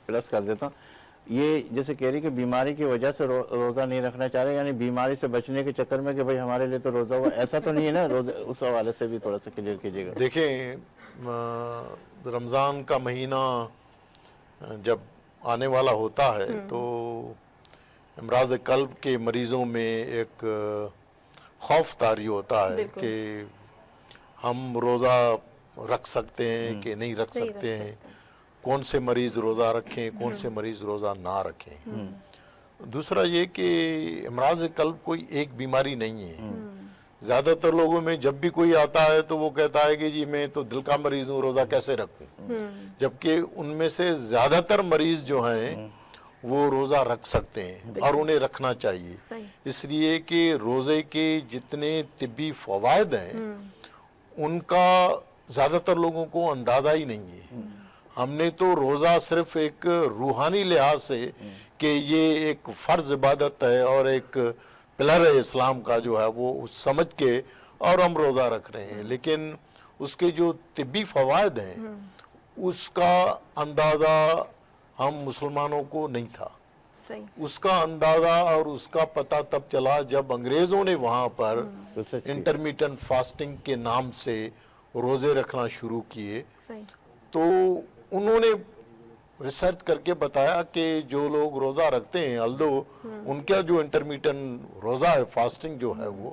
پلس کر دیتا ہوں. یہ جیسے کہہ رہی کہ بیماری کی وجہ سے روزہ نہیں رکھنا چاہ رہے, یعنی بیماری سے بچنے کے چکر میں کہ بھئی ہمارے لیے تو روزہ ہوا, ایسا تو نہیں ہے نا؟ روزہ اس حوالے سے بھی تھوڑا سا کلیئر کیجیے گا. دیکھیں رمضان کا مہینہ جب آنے والا ہوتا ہے تو امراض قلب کے مریضوں میں ایک خوف طاری ہوتا ہے کہ ہم روزہ رکھ سکتے ہیں کہ نہیں رکھ سکتے ہیں, کون سے مریض روزہ رکھیں, کون سے مریض روزہ نہ رکھیں. دوسرا یہ کہ امراض قلب کوئی ایک بیماری نہیں ہے. زیادہ تر لوگوں میں جب بھی کوئی آتا ہے تو وہ کہتا ہے کہ جی میں تو دل کا مریض ہوں, روزہ کیسے رکھوں, جبکہ ان میں سے زیادہ تر مریض جو ہیں وہ روزہ رکھ سکتے ہیں اور انہیں رکھنا چاہیے, اس لیے کہ روزے کے جتنے طبی فوائد ہیں ان کا زیادہ تر لوگوں کو اندازہ ہی نہیں ہے. ہم نے تو روزہ صرف ایک روحانی لحاظ سے کہ یہ ایک فرض عبادت ہے اور ایک پلر ہے اسلام کا جو ہے وہ سمجھ کے اور ہم روزہ رکھ رہے ہیں, لیکن اس کے جو طبی فوائد ہیں اس کا اندازہ ہم مسلمانوں کو نہیں تھا. اس کا اندازہ اور اس کا پتہ تب چلا جب انگریزوں نے وہاں پر انٹرمیٹنٹ فاسٹنگ کے نام سے روزے رکھنا شروع کیے. تو انہوں نے ریسرچ کر کے بتایا کہ جو لوگ روزہ رکھتے ہیں الدو ان کا جو انٹرمیٹنٹ روزہ ہے, فاسٹنگ جو ہے وہ,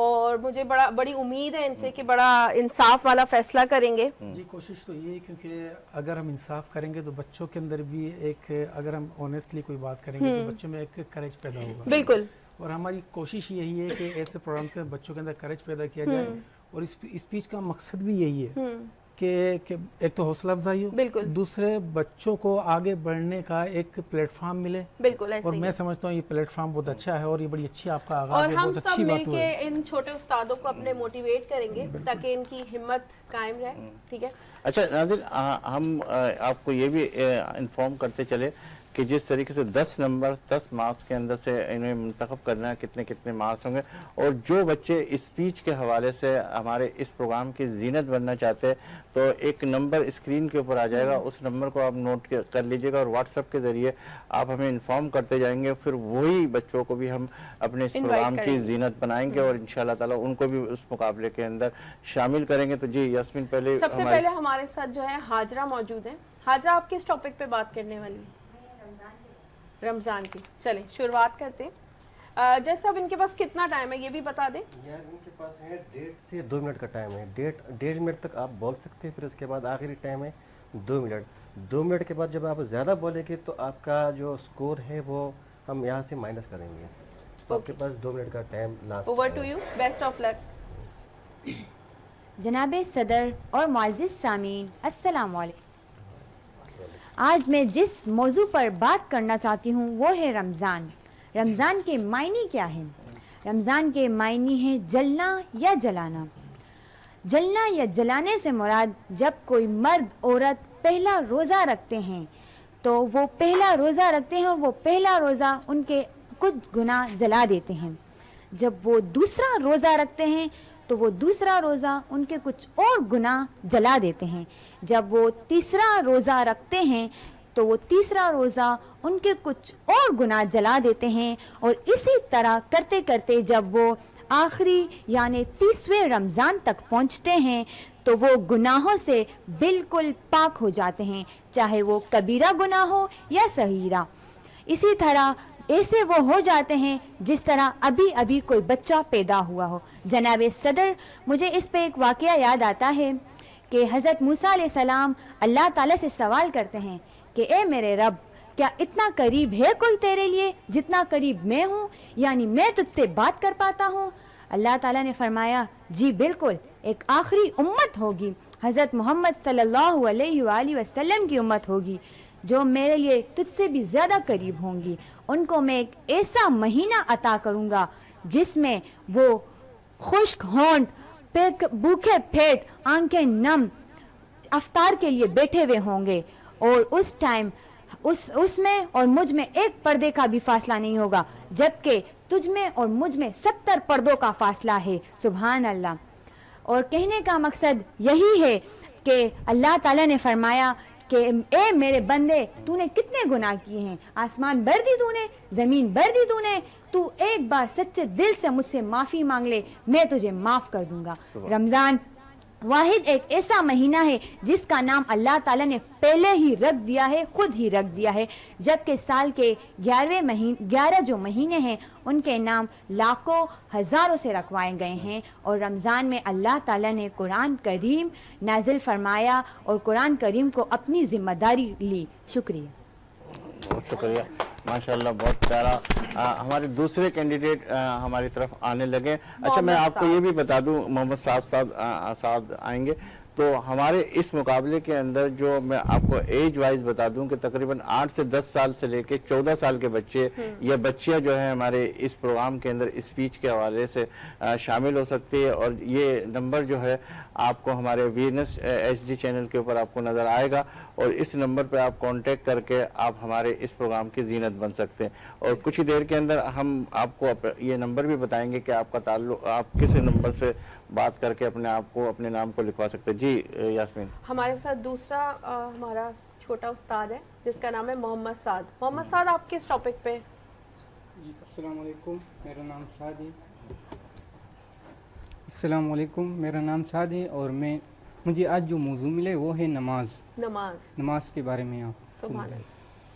اور مجھے بڑی امید ہے ان سے کہ بڑا انصاف والا فیصلہ کریں گے. جی کوشش تو یہ ہے کیونکہ اگر ہم انصاف کریں گے تو بچوں کے اندر بھی ایک اگر ہم آنیسٹلی کوئی بات کریں گے تو بچوں میں ایک کریج پیدا ہوگا. بالکل. اور ہماری کوشش یہی ہے کہ ایسے پروگرام کے بچوں کے اندر کریج پیدا کیا جائے اور اسپیچ کا مقصد بھی یہی ہے کہ ایک تو حوصلہ افزائی ہو, بالکل, دوسرے بچوں کو آگے بڑھنے کا ایک پلیٹ فارم ملے. بالکل ایسے اور ہی میں سمجھتا ہوں یہ پلیٹ فارم بہت اچھا ہے اور یہ بڑی اچھی آپ کا آغاز اور ہے, ہم بہت سب اچھی مل بات کے ہوئی. ان چھوٹے استادوں کو اپنے موٹیویٹ کریں گے تاکہ ان کی ہمت قائم رہے. ٹھیک ہے. اچھا ناظرین, ہم آپ کو یہ بھی انفارم کرتے چلے کہ جس طریقے سے 10 نمبر 10 مارکس کے اندر سے انہیں منتخب کرنا ہے, کتنے مارکس ہوں گے, اور جو بچے اسپیچ کے حوالے سے ہمارے اس پروگرام کی زینت بننا چاہتے ہیں تو ایک نمبر اسکرین کے اوپر آ جائے گا, اس نمبر کو آپ نوٹ کر لیجئے گا اور واٹس ایپ کے ذریعے آپ ہمیں انفارم کرتے جائیں گے. پھر وہی بچوں کو بھی ہم اپنے اس پروگرام کی زینت بنائیں گے اور انشاءاللہ تعالی ان کو بھی اس مقابلے کے اندر شامل کریں گے. تو جی یاسمین, پہلے سب سے پہلے ہمارے ساتھ جو ہے حاجرہ موجود ہیں. حاجرہ, آپ کس ٹاپک پہ بات کرنے والی ہیں؟ رمضان کی. چلیں شروعات کرتے ہیں. جج صاحب, ان کے پاس کتنا ٹائم ہے یہ بھی بتا دیں. یار ان کے پاس ہے 1.5 سے 2 منٹ کا ٹائم ہے. 1.5 منٹ تک آپ بول سکتے ہیں, پھر اس کے بعد آخری ٹائم ہے 2 منٹ. 2 منٹ کے بعد جب آپ زیادہ بولیں گے تو آپ کا جو سکور ہے وہ ہم یہاں سے مائنس کریں گے. تو آپ کے پاس 2 منٹ کا time last. Over to you, best of luck. جناب صدر اور معزز سامعین, السلام علیکم. آج میں جس موضوع پر بات کرنا چاہتی ہوں وہ ہے رمضان. رمضان کے معنی کیا ہیں؟ رمضان کے معنی ہیں جلنا یا جلانا. جلنا یا جلانے سے مراد جب کوئی مرد عورت پہلا روزہ رکھتے ہیں تو وہ پہلا روزہ رکھتے ہیں اور وہ پہلا روزہ ان کے کچھ گناہ جلا دیتے ہیں. جب وہ دوسرا روزہ رکھتے ہیں تو وہ دوسرا روزہ ان کے کچھ اور گناہ جلا دیتے ہیں. جب وہ تیسرا روزہ رکھتے ہیں تو وہ تیسرا روزہ ان کے کچھ اور گناہ جلا دیتے ہیں. اور اسی طرح کرتے کرتے جب وہ آخری یعنی 30ویں رمضان تک پہنچتے ہیں تو وہ گناہوں سے بالکل پاک ہو جاتے ہیں, چاہے وہ کبیرہ گناہ ہو یا صغیرہ. اسی طرح ایسے وہ ہو جاتے ہیں جس طرح ابھی کوئی بچہ پیدا ہوا ہو. جناب صدر, مجھے اس پہ ایک واقعہ یاد آتا ہے کہ حضرت موسیٰ علیہ السلام اللہ تعالیٰ سے سوال کرتے ہیں کہ اے میرے رب, کیا اتنا قریب ہے کوئی تیرے لیے جتنا قریب میں ہوں, یعنی میں تجھ سے بات کر پاتا ہوں؟ اللہ تعالیٰ نے فرمایا جی بالکل, ایک آخری امت ہوگی, حضرت محمد صلی اللہ علیہ وآلہ وسلم کی امت ہوگی جو میرے لیے تجھ سے بھی زیادہ قریب ہوں گی. ان کو میں ایک ایسا مہینہ عطا کروں گا جس میں وہ خشک ہونٹ, بھوکے پیٹ, آنکھیں نم افطار کے لیے بیٹھے ہوئے ہوں گے, اور اس ٹائم اس میں اور مجھ میں ایک پردے کا بھی فاصلہ نہیں ہوگا, جبکہ تجھ میں اور مجھ میں 70 پردوں کا فاصلہ ہے. سبحان اللہ. اور کہنے کا مقصد یہی ہے کہ اللہ تعالیٰ نے فرمایا کہ اے میرے بندے, تو نے کتنے گناہ کیے ہیں, آسمان بھر دی تو نے, زمین بھر دی تو نے, تو ایک بار سچے دل سے مجھ سے معافی مانگ لے, میں تجھے معاف کر دوں گا. رمضان واحد ایک ایسا مہینہ ہے جس کا نام اللہ تعالیٰ نے پہلے ہی رکھ دیا ہے, خود ہی رکھ دیا ہے, جبکہ سال کے 11 جو مہینے ہیں ان کے نام لاکھوں ہزاروں سے رکھوائے گئے ہیں. اور رمضان میں اللہ تعالیٰ نے قرآن کریم نازل فرمایا اور قرآن کریم کو اپنی ذمہ داری لی. شکریہ. بہت شکریہ, ماشاءاللہ بہت پیارا. ہمارے دوسرے کینڈیڈیٹ ہماری طرف آنے لگے. اچھا میں آپ کو یہ بھی بتا دوں, محمد صاحب آئیں گے. تو ہمارے اس مقابلے کے اندر جو میں آپ کو ایج وائز بتا دوں کہ تقریباً 8 سے 10 سال سے لے کے 14 سال کے بچے یا بچیاں جو ہیں ہمارے اس پروگرام کے اندر اسپیچ کے حوالے سے شامل ہو سکتی ہے. اور یہ نمبر جو ہے آپ کو ہمارے وینس HD چینل کے اوپر آپ کو نظر آئے گا, اور اس نمبر پہ آپ کانٹیکٹ کر کے آپ ہمارے اس پروگرام کی زینت بن سکتے ہیں. اور کچھ ہی دیر کے اندر ہم آپ کو یہ نمبر بھی بتائیں گے کہ آپ کا تعلق, آپ کس نمبر سے بات کر کے اپنے آپ کو, اپنے نام کو لکھوا سکتے ہیں. جی یاسمین. ہمارے ساتھ دوسرا ہمارا چھوٹا استاد ہے جس کا نام ہے محمد سعد. محمد سعد, آپ کس ٹاپک پہ؟ جی السلام علیکم, میرا نام سعد ہے. السلام علیکم, میرا نام سعد ہے اور مجھے آج جو موضوع ملے وہ ہے نماز کے بارے میں. آپ سبحان اللہ.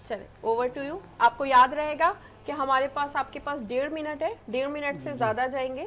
چلے اوور ٹو یو. آپ کو یاد رہے گا کہ ہمارے پاس آپ کے پاس 1.5 منٹ ہے, 1.5 منٹ سے زیادہ جائیں گے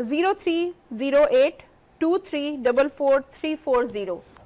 030823443440।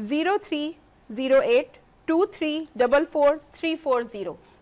030823443440।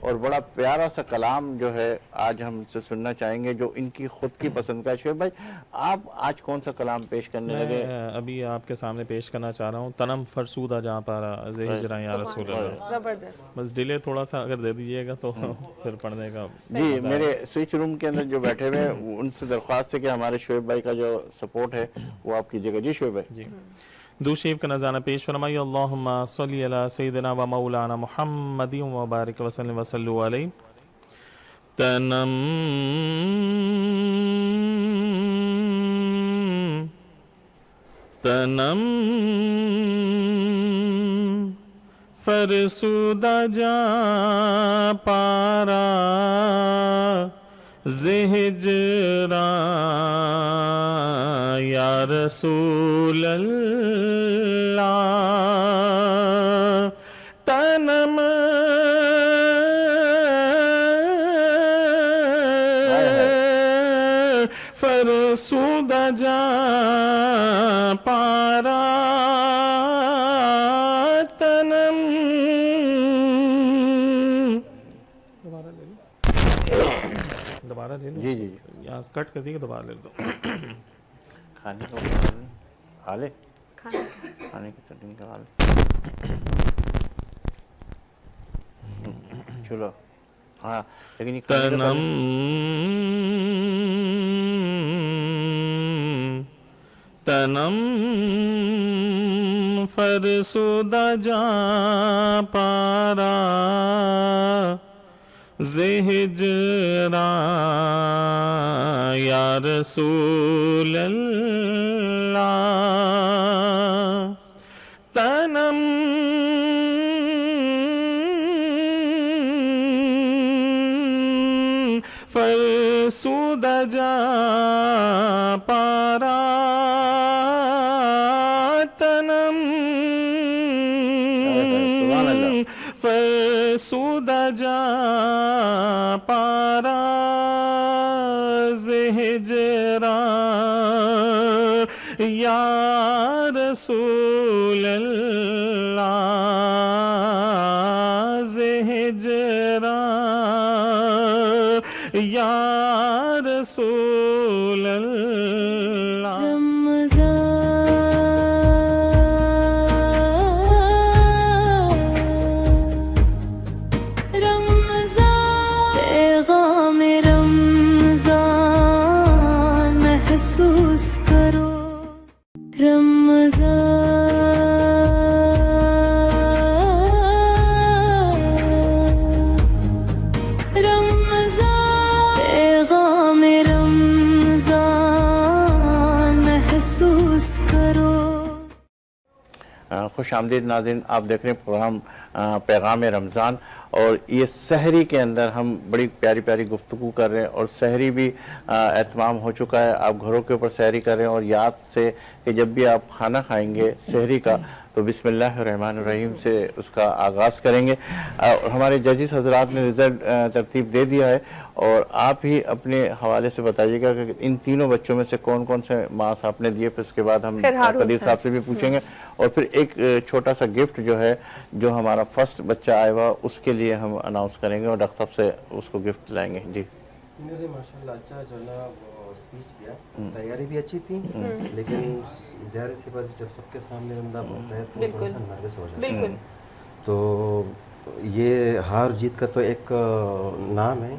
اور بڑا پیارا سا کلام جو ہے آج ہم سے سننا چاہیں گے جو ان کی خود کی پسند کا ہے. شعیب بھائی آپ آج کون سا کلام پیش کرنے لگے؟ میں ابھی آپ کے سامنے پیش کرنا چاہ رہا ہوں تنم فرسودہ جہاں پارا ہجراں یا رسول اللہ. زبردست. بس ڈیلے تھوڑا سا اگر دے دیجئے گا تو پھر پڑھنے کا. جی میرے سوئچ روم کے اندر جو بیٹھے ہوئے ہیں ان سے درخواست ہے کہ ہمارے شعیب بھائی کا جو سپورٹ ہے وہ آپ کیجیے گا. جی شعیب بھائی. جی درود شریف کا نذرانہ پیش فرمائیے. اللہم صلی علی سیدنا و مولانا محمد و بارک وسلم وصلوا علیہ. تنم تنم فرسودہ جاں پارا زہجراں یا رسول اللہ. تنم فرسودہ جاں پارا تنم. دوبارہ لے لو. جی جی یہاں کٹ کر دی کہ دوبارہ لے دو. کھانے کو کھا لے, کھانے کی سیٹنگ کرا لے. چلو ہاں لیکن یہ تنم تنم فرسودہ جاں پارا زہجراں یا رسول اللہ. تنم فرسودہ جاں پارا تنم فرسودہ جاں پارا زہجراں یا رسول اللہ. زہجراں یا رسول اللہ. پیغام رمضان محسوس کرو. پیغام رمضان محسوس کرو. خوش آمدید ناظرین, آپ دیکھ رہے ہیں پروگرام پیغام رمضان اور یہ سحری کے اندر ہم بڑی پیاری پیاری گفتگو کر رہے ہیں اور سحری بھی اہتمام ہو چکا ہے. آپ گھروں کے اوپر سحری کر رہے ہیں اور یاد سے کہ جب بھی آپ کھانا کھائیں گے سحری کا تو بسم اللہ الرحمن الرحیم سے اس کا آغاز کریں گے. ہمارے ججز حضرات نے رزلٹ ترتیب دے دیا ہے اور آپ ہی اپنے حوالے سے بتائیے گا کہ ان تینوں بچوں میں سے کون کون سے مارکس آپ نے دیے. پھر اس کے بعد ہم قدیر صاحب سے بھی پوچھیں گے اور پھر ایک چھوٹا سا گفٹ جو ہے جو ہمارا فرسٹ بچہ آئے ہوا اس کے لیے ہم اناؤنس کریں گے اور ڈاکٹر صاحب سے اس کو گفٹ لائیں گے. جی ماشاءاللہ اچھا جو ہے نا وہ اسپیچ کیا, تیاری بھی اچھی تھی لیکن ظاہر سی بات جب سب کے سامنے بندہ بولتا ہے تو تھوڑا سا نروس ہو جاتا ہے. تو یہ ہار جیت کا تو ایک نام ہے,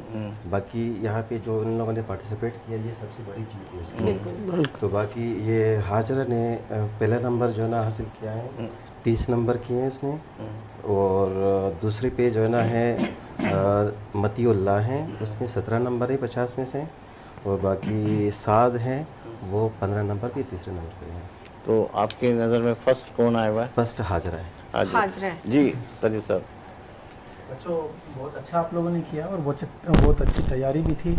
باقی یہاں پہ جو ان لوگوں نے پارٹیسپیٹ کیا یہ سب سے بڑی جیت ہے اس کی. تو باقی یہ ہاجرہ نے پہلا نمبر جو ہے نا حاصل کیا ہے, 30 نمبر کیے ہیں اس نے, اور دوسرے پہ جو ہے نا ہے متی اللہ ہیں, اس میں 17 نمبر ہے 50 میں سے, اور باقی سعد ہیں وہ 15 نمبر پہ, تیسرے نمبر پہ ہیں. تو آپ کی نظر میں فرسٹ کون آیا ہوا ہے؟ فرسٹ ہاجرہ ہے. جی قدیر صاحب. بچوں بہت اچھا آپ لوگوں نے کیا اور بہت اچھی تیاری بھی تھی.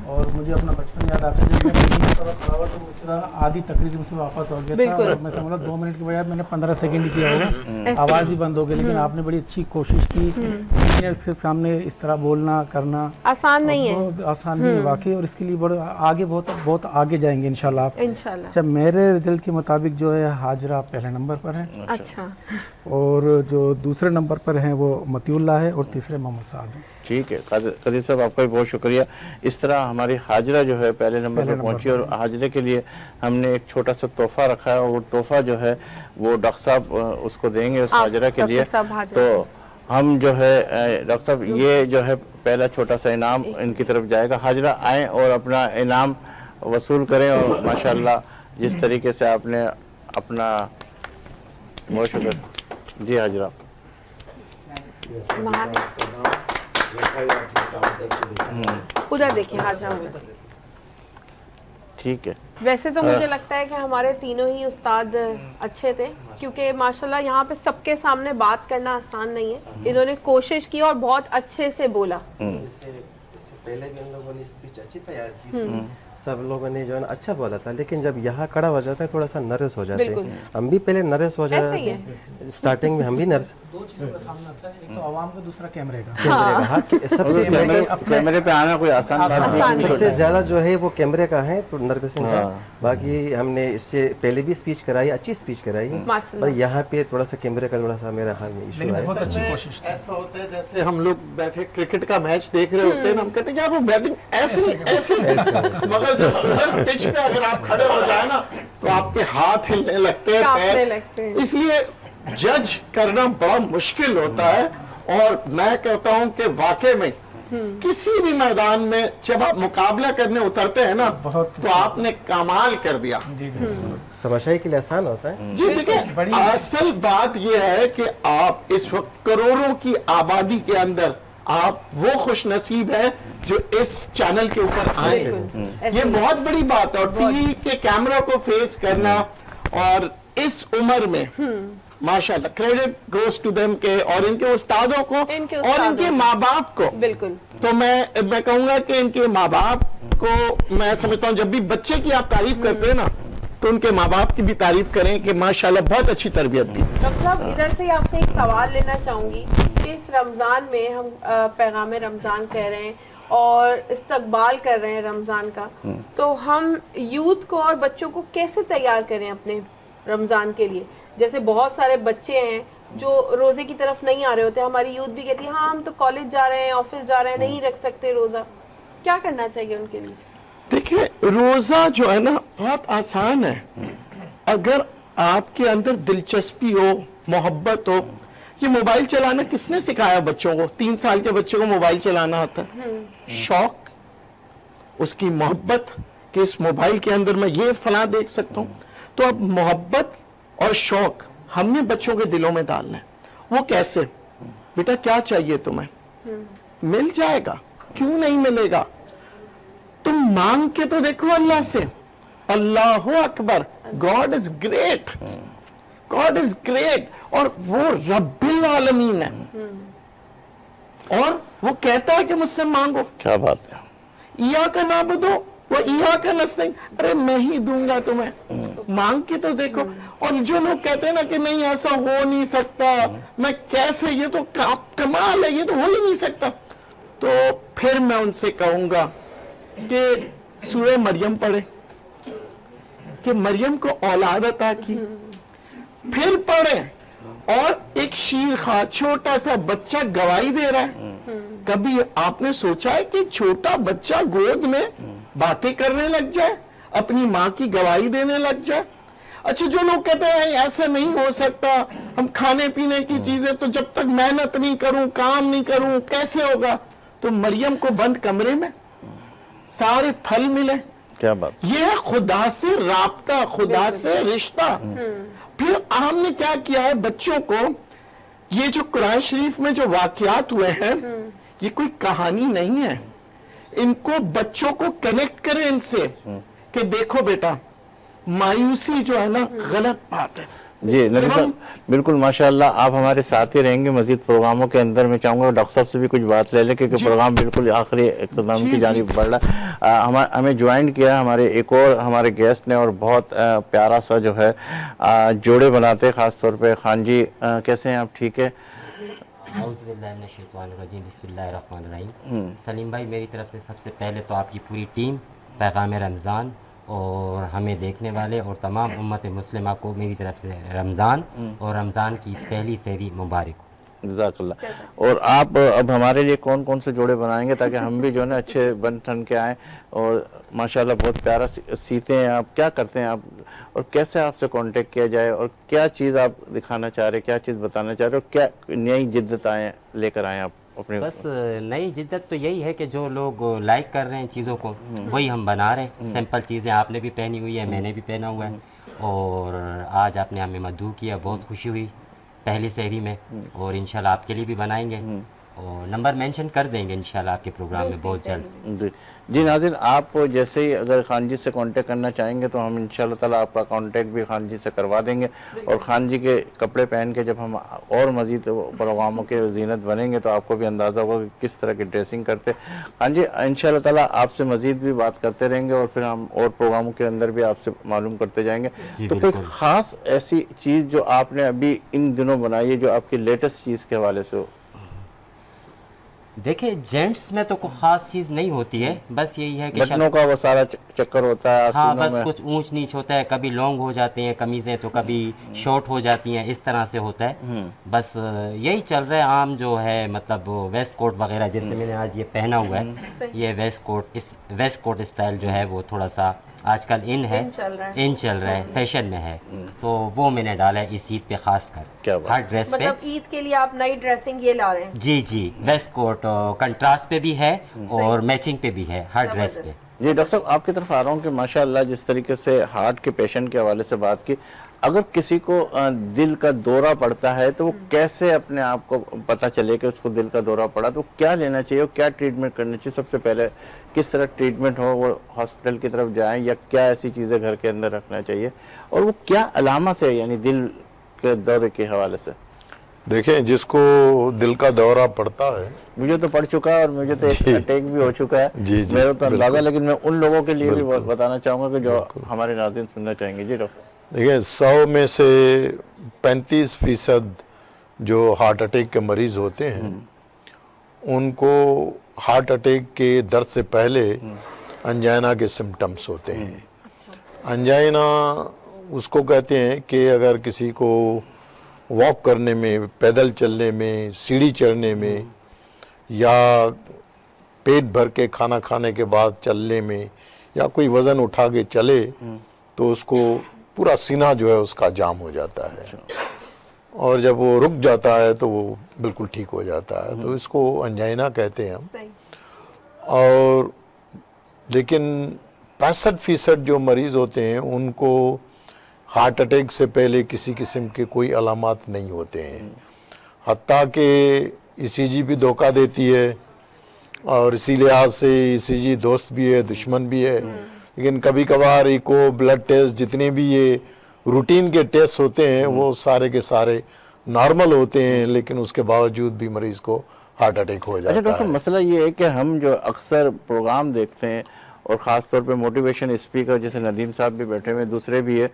اور مجھے اپنا بچپن یاد آتا ہے جب میں کہیں طرح کھڑا ہوا تو اس طرح آدھی تقریر میں سے واپس ہو گیا تھا، اور میں سمجھ لو 2 منٹ کے بجائے میں نے 15 سیکنڈ کیا ہوگا، آواز ہی بند ہو گئی. لیکن آپ نے بڑی اچھی کوشش کی، سینئرز کے سامنے اس طرح بولنا کرنا آسان نہیں ہے، بہت آسان نہیں ہے واقعی، اور اس کے لیے آگے بہت آگے جائیں گے انشاءاللہ آپ. انشاءاللہ. اچھا، میرے رزلٹ کے مطابق جو ہے حاجرہ پہلے نمبر پر ہیں، اچھا، اور جو دوسرے نمبر پر ہیں وہ متی اللہ ہے، اور تیسرے محمد سعد ہیں. ٹھیک ہے قادری صاحب، آپ کا بھی بہت شکریہ. اس طرح ہماری حاجرہ جو ہے پہلے نمبر پر پہنچی، اور حاجرہ کے لیے ہم نے ایک چھوٹا سا تحفہ رکھا ہے، اور وہ تحفہ جو ہے وہ ڈاکٹر صاحب اس کو دیں گے اس حاجرہ کے لیے. تو ہم جو ہے ڈاکٹر صاحب یہ جو ہے پہلا چھوٹا سا انعام ان کی طرف جائے گا. حاجرہ آئیں اور اپنا انعام وصول کریں، اور ماشاءاللہ جس طریقے سے آپ نے اپنا بہت شکریہ. جی حاجرہ. ادھر دیکھیں حاجرہ ہوئے. ٹھیک ہے. ویسے تو مجھے لگتا ہے کہ ہمارے تینوں ہی استاد اچھے تھے، کیونکہ ماشاءاللہ یہاں پہ سب کے سامنے بات کرنا آسان نہیں ہے. انہوں نے کوشش کی اور بہت اچھے سے بولا. پہلے بھی ان لوگوں نے اسپیچ اچھی تیار کی، سب لوگوں نے جو ہے نا اچھا بولا تھا، لیکن جب یہاں کھڑا ہو جاتا ہے تھوڑا سا نروس ہو جاتے ہیں. ہم بھی پہلے نروس ہو جاتے ہیں، اسٹارٹنگ میں ہم بھی نروس. 2 چیزوں کا سامنا ہوتا ہے، ایک تو عوام کا، دوسرا کیمرے کا. سب سے کیمرے پہ آنا کوئی آسان بات نہیں. سب سے زیادہ جو ہے وہ کیمرے کا ہے تو نروسنگ ہے. باقی ہم نے اس سے پہلے بھی اسپیچ کرائی، اچھی اسپیچ کرائی، پر یہاں پہ تھوڑا سا کیمرے کا تھوڑا سا میرا خیال میں ایشو ہے. بہت اچھی کوشش. ایسا ہوتا ہے جیسے ہم لوگ بیٹھے کرکٹ کا میچ دیکھ رہے ہوتے ہیں، ہم کہتے ہیں یار وہ بیٹنگ ایسے مگر جو پچ پہ اگر آپ کھڑے ہو جائیں نا تو آپ کے ہاتھ ہلنے لگتے ہیں، اس لیے جج کرنا بڑا مشکل ہوتا ہے. اور میں کہتا ہوں کہ واقع میں کسی بھی میدان میں جب آپ مقابلہ کرنے اترتے ہیں نا تو آپ نے کمال کر دیا. تماشائی کے لیے آسان ہوتا ہے. جی دیکھیں، اصل بات یہ ہے کہ آپ اس وقت کروڑوں کی آبادی کے اندر آپ وہ خوش نصیب ہیں جو اس چینل کے اوپر آئے. یہ بہت بڑی بات ہے، اور ٹی وی کے کیمرہ کو فیس کرنا، اور اس عمر میں ماشاءاللہ کریڈٹ گوز ٹو دیم کے، اور ان کے استادوں کو اور ان کے ماں باپ کو. بالکل. تو میں کہوں گا کہ ان کے ماں باپ کو میں سمجھتا ہوں جب بھی بچے کی آپ تعریف کرتے ہیں نا تو ان کے ماں باپ کی بھی تعریف کریں کہ ماشاءاللہ بہت اچھی تربیت دی. ڈاکٹر صاحب ادھر سے آپ سے ایک سوال لینا چاہوں گی کہ اس رمضان میں ہم پیغام رمضان کہہ رہے ہیں اور استقبال کر رہے ہیں رمضان کا، تو ہم یوتھ کو اور بچوں کو کیسے تیار کریں اپنے رمضان کے لیے؟ جیسے بہت سارے بچے ہیں جو روزے کی طرف نہیں آ رہے ہوتے، ہماری یوتھ بھی کہتی ہے ہاں ہم تو کالج جا رہے ہیں، آفس جا رہے ہیں، نہیں رکھ سکتے روزہ. کیا کرنا چاہیے ان کے لیے؟ دیکھیں، روزہ جو ہے نا بہت آسان ہے اگر آپ کے اندر دلچسپی ہو، محبت ہو. یہ موبائل چلانا کس نے سکھایا بچوں کو؟ 3 سال کے بچے کو موبائل چلانا آتا ہے. شوق، اس کی محبت کہ اس موبائل کے اندر میں یہ فلاں دیکھ سکتا ہوں. تو اب محبت اور شوق ہم نے بچوں کے دلوں میں ڈالنا ہے. وہ کیسے؟ بیٹا کیا چاہیے تمہیں؟ مل جائے گا، کیوں نہیں ملے گا؟ تم مانگ کے تو دیکھو اللہ سے. اللہ اکبر، God is great, God is great, اور وہ رب العالمین ہے، اور وہ کہتا ہے کہ مجھ سے مانگو. کیا بات ہے. ایاک نعبدو و ایاک نستعین، ارے میں ہی دوں گا تمہیں، مانگ کے تو دیکھو. اور جو لوگ کہتے ہیں نا کہ نہیں ایسا ہو نہیں سکتا، میں کیسے، یہ تو کمال ہے، یہ تو ہو ہی نہیں سکتا، تو پھر میں ان سے کہوں گا کہ سورہ مریم پڑھے کہ مریم کو اولاد عطا کی، پھر پڑھیں. اور ایک شیر خواہ چھوٹا سا بچہ گواہی دے رہا ہے. کبھی آپ نے سوچا ہے کہ چھوٹا بچہ گود میں باتیں کرنے لگ جائے، اپنی ماں کی گواہی دینے لگ جائے؟ اچھا، جو لوگ کہتے ہیں ایسے نہیں ہو سکتا، ہم کھانے پینے کی چیزیں تو جب تک محنت نہیں کروں، کام نہیں کروں کیسے ہوگا؟ تو مریم کو بند کمرے میں سارے پھل ملے. کیا بات. یہ ہے خدا سے رابطہ، خدا سے رشتہ. پھر ہم نے کیا کیا ہے بچوں کو، یہ جو قرآن شریف میں جو واقعات ہوئے ہیں یہ کوئی کہانی نہیں ہے. ان کو بچوں کو کنیکٹ کریں ان سے کہ دیکھو بیٹا، مایوسی جو ہے نا غلط بات ہے. جی نبی صاحب بالکل ماشاءاللہ آپ ہمارے ساتھ ہی رہیں گے مزید پروگراموں کے اندر. میں چاہوں گا ڈاکٹر صاحب سے بھی کچھ بات لے لیں کیونکہ پروگرام بالکل آخری اختتام کی جانب بڑھ رہا ہے. ہمیں جوائن کیا ہمارے ایک اور ہمارے گیسٹ نے اور بہت پیارا سا جو ہے جوڑے بناتے خاص طور پہ. خان جی کیسے ہیں آپ؟ ٹھیک ہے. اعوذ باللہ من الشیطان الرجیم بسم اللہ الرحمن الرحیم. سلیم بھائی میری طرف سے سب سے پہلے تو آپ کی پوری ٹیم پیغام رمضان اور ہمیں دیکھنے والے اور تمام امت مسلمہ کو میری طرف سے رمضان اور رمضان کی پہلی سحری مبارک ہو. جزاک اللہ. اور آپ اب ہمارے لیے کون کون سے جوڑے بنائیں گے تاکہ ہم بھی جو ہے نا اچھے بن ٹھن کے آئیں؟ اور ماشاءاللہ بہت پیارا سیتے ہیں آپ. کیا کرتے ہیں آپ اور کیسے آپ سے کانٹیکٹ کیا جائے اور کیا چیز آپ دکھانا چاہ رہے ہیں, کیا چیز بتانا چاہ رہے ہیں اور کیا نئی جدت لے کر آئیں آپ اپنے؟ بس نئی جدت تو یہی ہے کہ جو لوگ لائک کر رہے ہیں چیزوں کو وہی ہم بنا رہے ہیں. سمپل چیزیں آپ نے بھی پہنی ہوئی ہے, میں نے بھی پہنا ہوا ہے, اور آج آپ نے ہمیں مدعو کیا, بہت خوشی ہوئی پہلی سحری میں, اور انشاءاللہ آپ کے لیے بھی بنائیں گے اور نمبر مینشن کر دیں گے انشاءاللہ آپ کے پروگرام میں بہت جلد. جی ناظرین, آپ جیسے ہی اگر خان جی سے کانٹیکٹ کرنا چاہیں گے تو ہم انشاءاللہ تعالیٰ آپ کا کانٹیکٹ بھی خان جی سے کروا دیں گے. اور خان جی کے کپڑے پہن کے جب ہم اور مزید پروگراموں کے زینت بنیں گے تو آپ کو بھی اندازہ ہوگا کہ کس طرح کی ڈریسنگ کرتے. خان جی انشاءاللہ تعالیٰ آپ سے مزید بھی بات کرتے رہیں گے اور پھر ہم اور پروگراموں کے اندر بھی آپ سے معلوم کرتے جائیں گے. تو کوئی خاص ایسی چیز جو آپ نے ابھی ان دنوں بنائی ہے جو آپ کی لیٹسٹ چیز کے حوالے سے ہو؟ دیکھیں جینٹس میں تو کوئی خاص چیز نہیں ہوتی ہے, بس یہی ہے کہ بٹنوں کا وہ سارا چکر ہوتا ہے. ہاں بس کچھ اونچ نیچ ہوتا ہے, کبھی لانگ ہو جاتے ہیں قمیضیں تو کبھی شارٹ ہو جاتی ہیں, اس طرح سے ہوتا ہے. بس یہی چل رہا ہے عام جو ہے, مطلب ویسٹ کوٹ وغیرہ جیسے میں نے آج یہ پہنا ہوا ہے, یہ ویسٹ کوٹ اسٹائل جو ہے وہ تھوڑا سا آج کل ان چل رہا ہے, فیشن میں ہے, تو وہ میں نے ڈالا ہے اس عید پہ خاص کر ہر ڈریس پہ. مطلب عید کے لیے آپ نئی ڈریسنگ یہ لا رہے ہیں؟ جی ویسٹ کوٹ کنٹراسٹ پہ بھی ہے اور میچنگ پہ بھی ہے ہر ڈریس پہ. جی ڈاکٹر صاحب آپ کی طرف آ رہا ہوں کہ ماشاءاللہ جس طریقے سے ہارٹ کے پیشنٹ کے حوالے سے بات کی, اگر کسی کو دل کا دورہ پڑتا ہے تو وہ کیسے اپنے آپ کو پتہ چلے کہ اس کو دل کا دورہ پڑا, تو کیا لینا چاہیے اور کیا ٹریٹمنٹ کرنا چاہیے؟ سب سے پہلے کس طرح ٹریٹمنٹ ہو, وہ ہاسپٹل کی طرف جائیں یا کیا ایسی چیزیں گھر کے اندر رکھنا چاہیے, اور وہ کیا علامت ہے یعنی دل کے دورے کے حوالے سے؟ دیکھیں جس کو دل کا دورہ پڑتا ہے, مجھے تو پڑ چکا ہے اور مجھے تو ایک اٹیک بھی ہو چکا ہے میرا تو اندازہ, لیکن میں ان لوگوں کے لیے بھی بتانا چاہوں گا کہ جو ہمارے ناظرین سننا چاہیں گے. جی ڈاکٹر دیکھیں 100 میں سے 35% جو ہارٹ اٹیک کے مریض ہوتے ہیں ان کو ہارٹ اٹیک کے درد سے پہلے انجائنا کے سمٹمز ہوتے ہیں. انجائنا اس کو کہتے ہیں کہ اگر کسی کو واک کرنے میں, پیدل چلنے میں, سیڑھی چڑھنے میں یا پیٹ بھر کے کھانا کھانے کے بعد چلنے میں یا کوئی وزن اٹھا کے چلے تو اس کو پورا سینہ جو ہے اس کا جام ہو جاتا ہے, اور جب وہ رک جاتا ہے تو وہ بالکل ٹھیک ہو جاتا ہے, تو اس کو انجائنا کہتے ہیں ہم. اور لیکن 65% جو مریض ہوتے ہیں ان کو ہارٹ اٹیک سے پہلے کسی قسم کے کوئی علامات نہیں ہوتے ہیں, حتیٰ کہ ای سی جی بھی دھوکہ دیتی ہے, اور اسی لحاظ سے ای سی جی دوست بھی ہے دشمن بھی ہے. لیکن کبھی کبھار ایکو, بلڈ ٹیسٹ, جتنے بھی یہ روٹین کے ٹیسٹ ہوتے ہیں وہ سارے کے سارے نارمل ہوتے ہیں, لیکن اس کے باوجود بھی مریض کو ہارٹ اٹیک ہو جاتا ہے. ڈاکٹر مسئلہ یہ ہے کہ ہم جو اکثر پروگرام دیکھتے ہیں اور خاص طور پہ موٹیویشن اسپیکر جیسے ندیم صاحب بھی بیٹھے ہوئے, دوسرے بھی ہیں,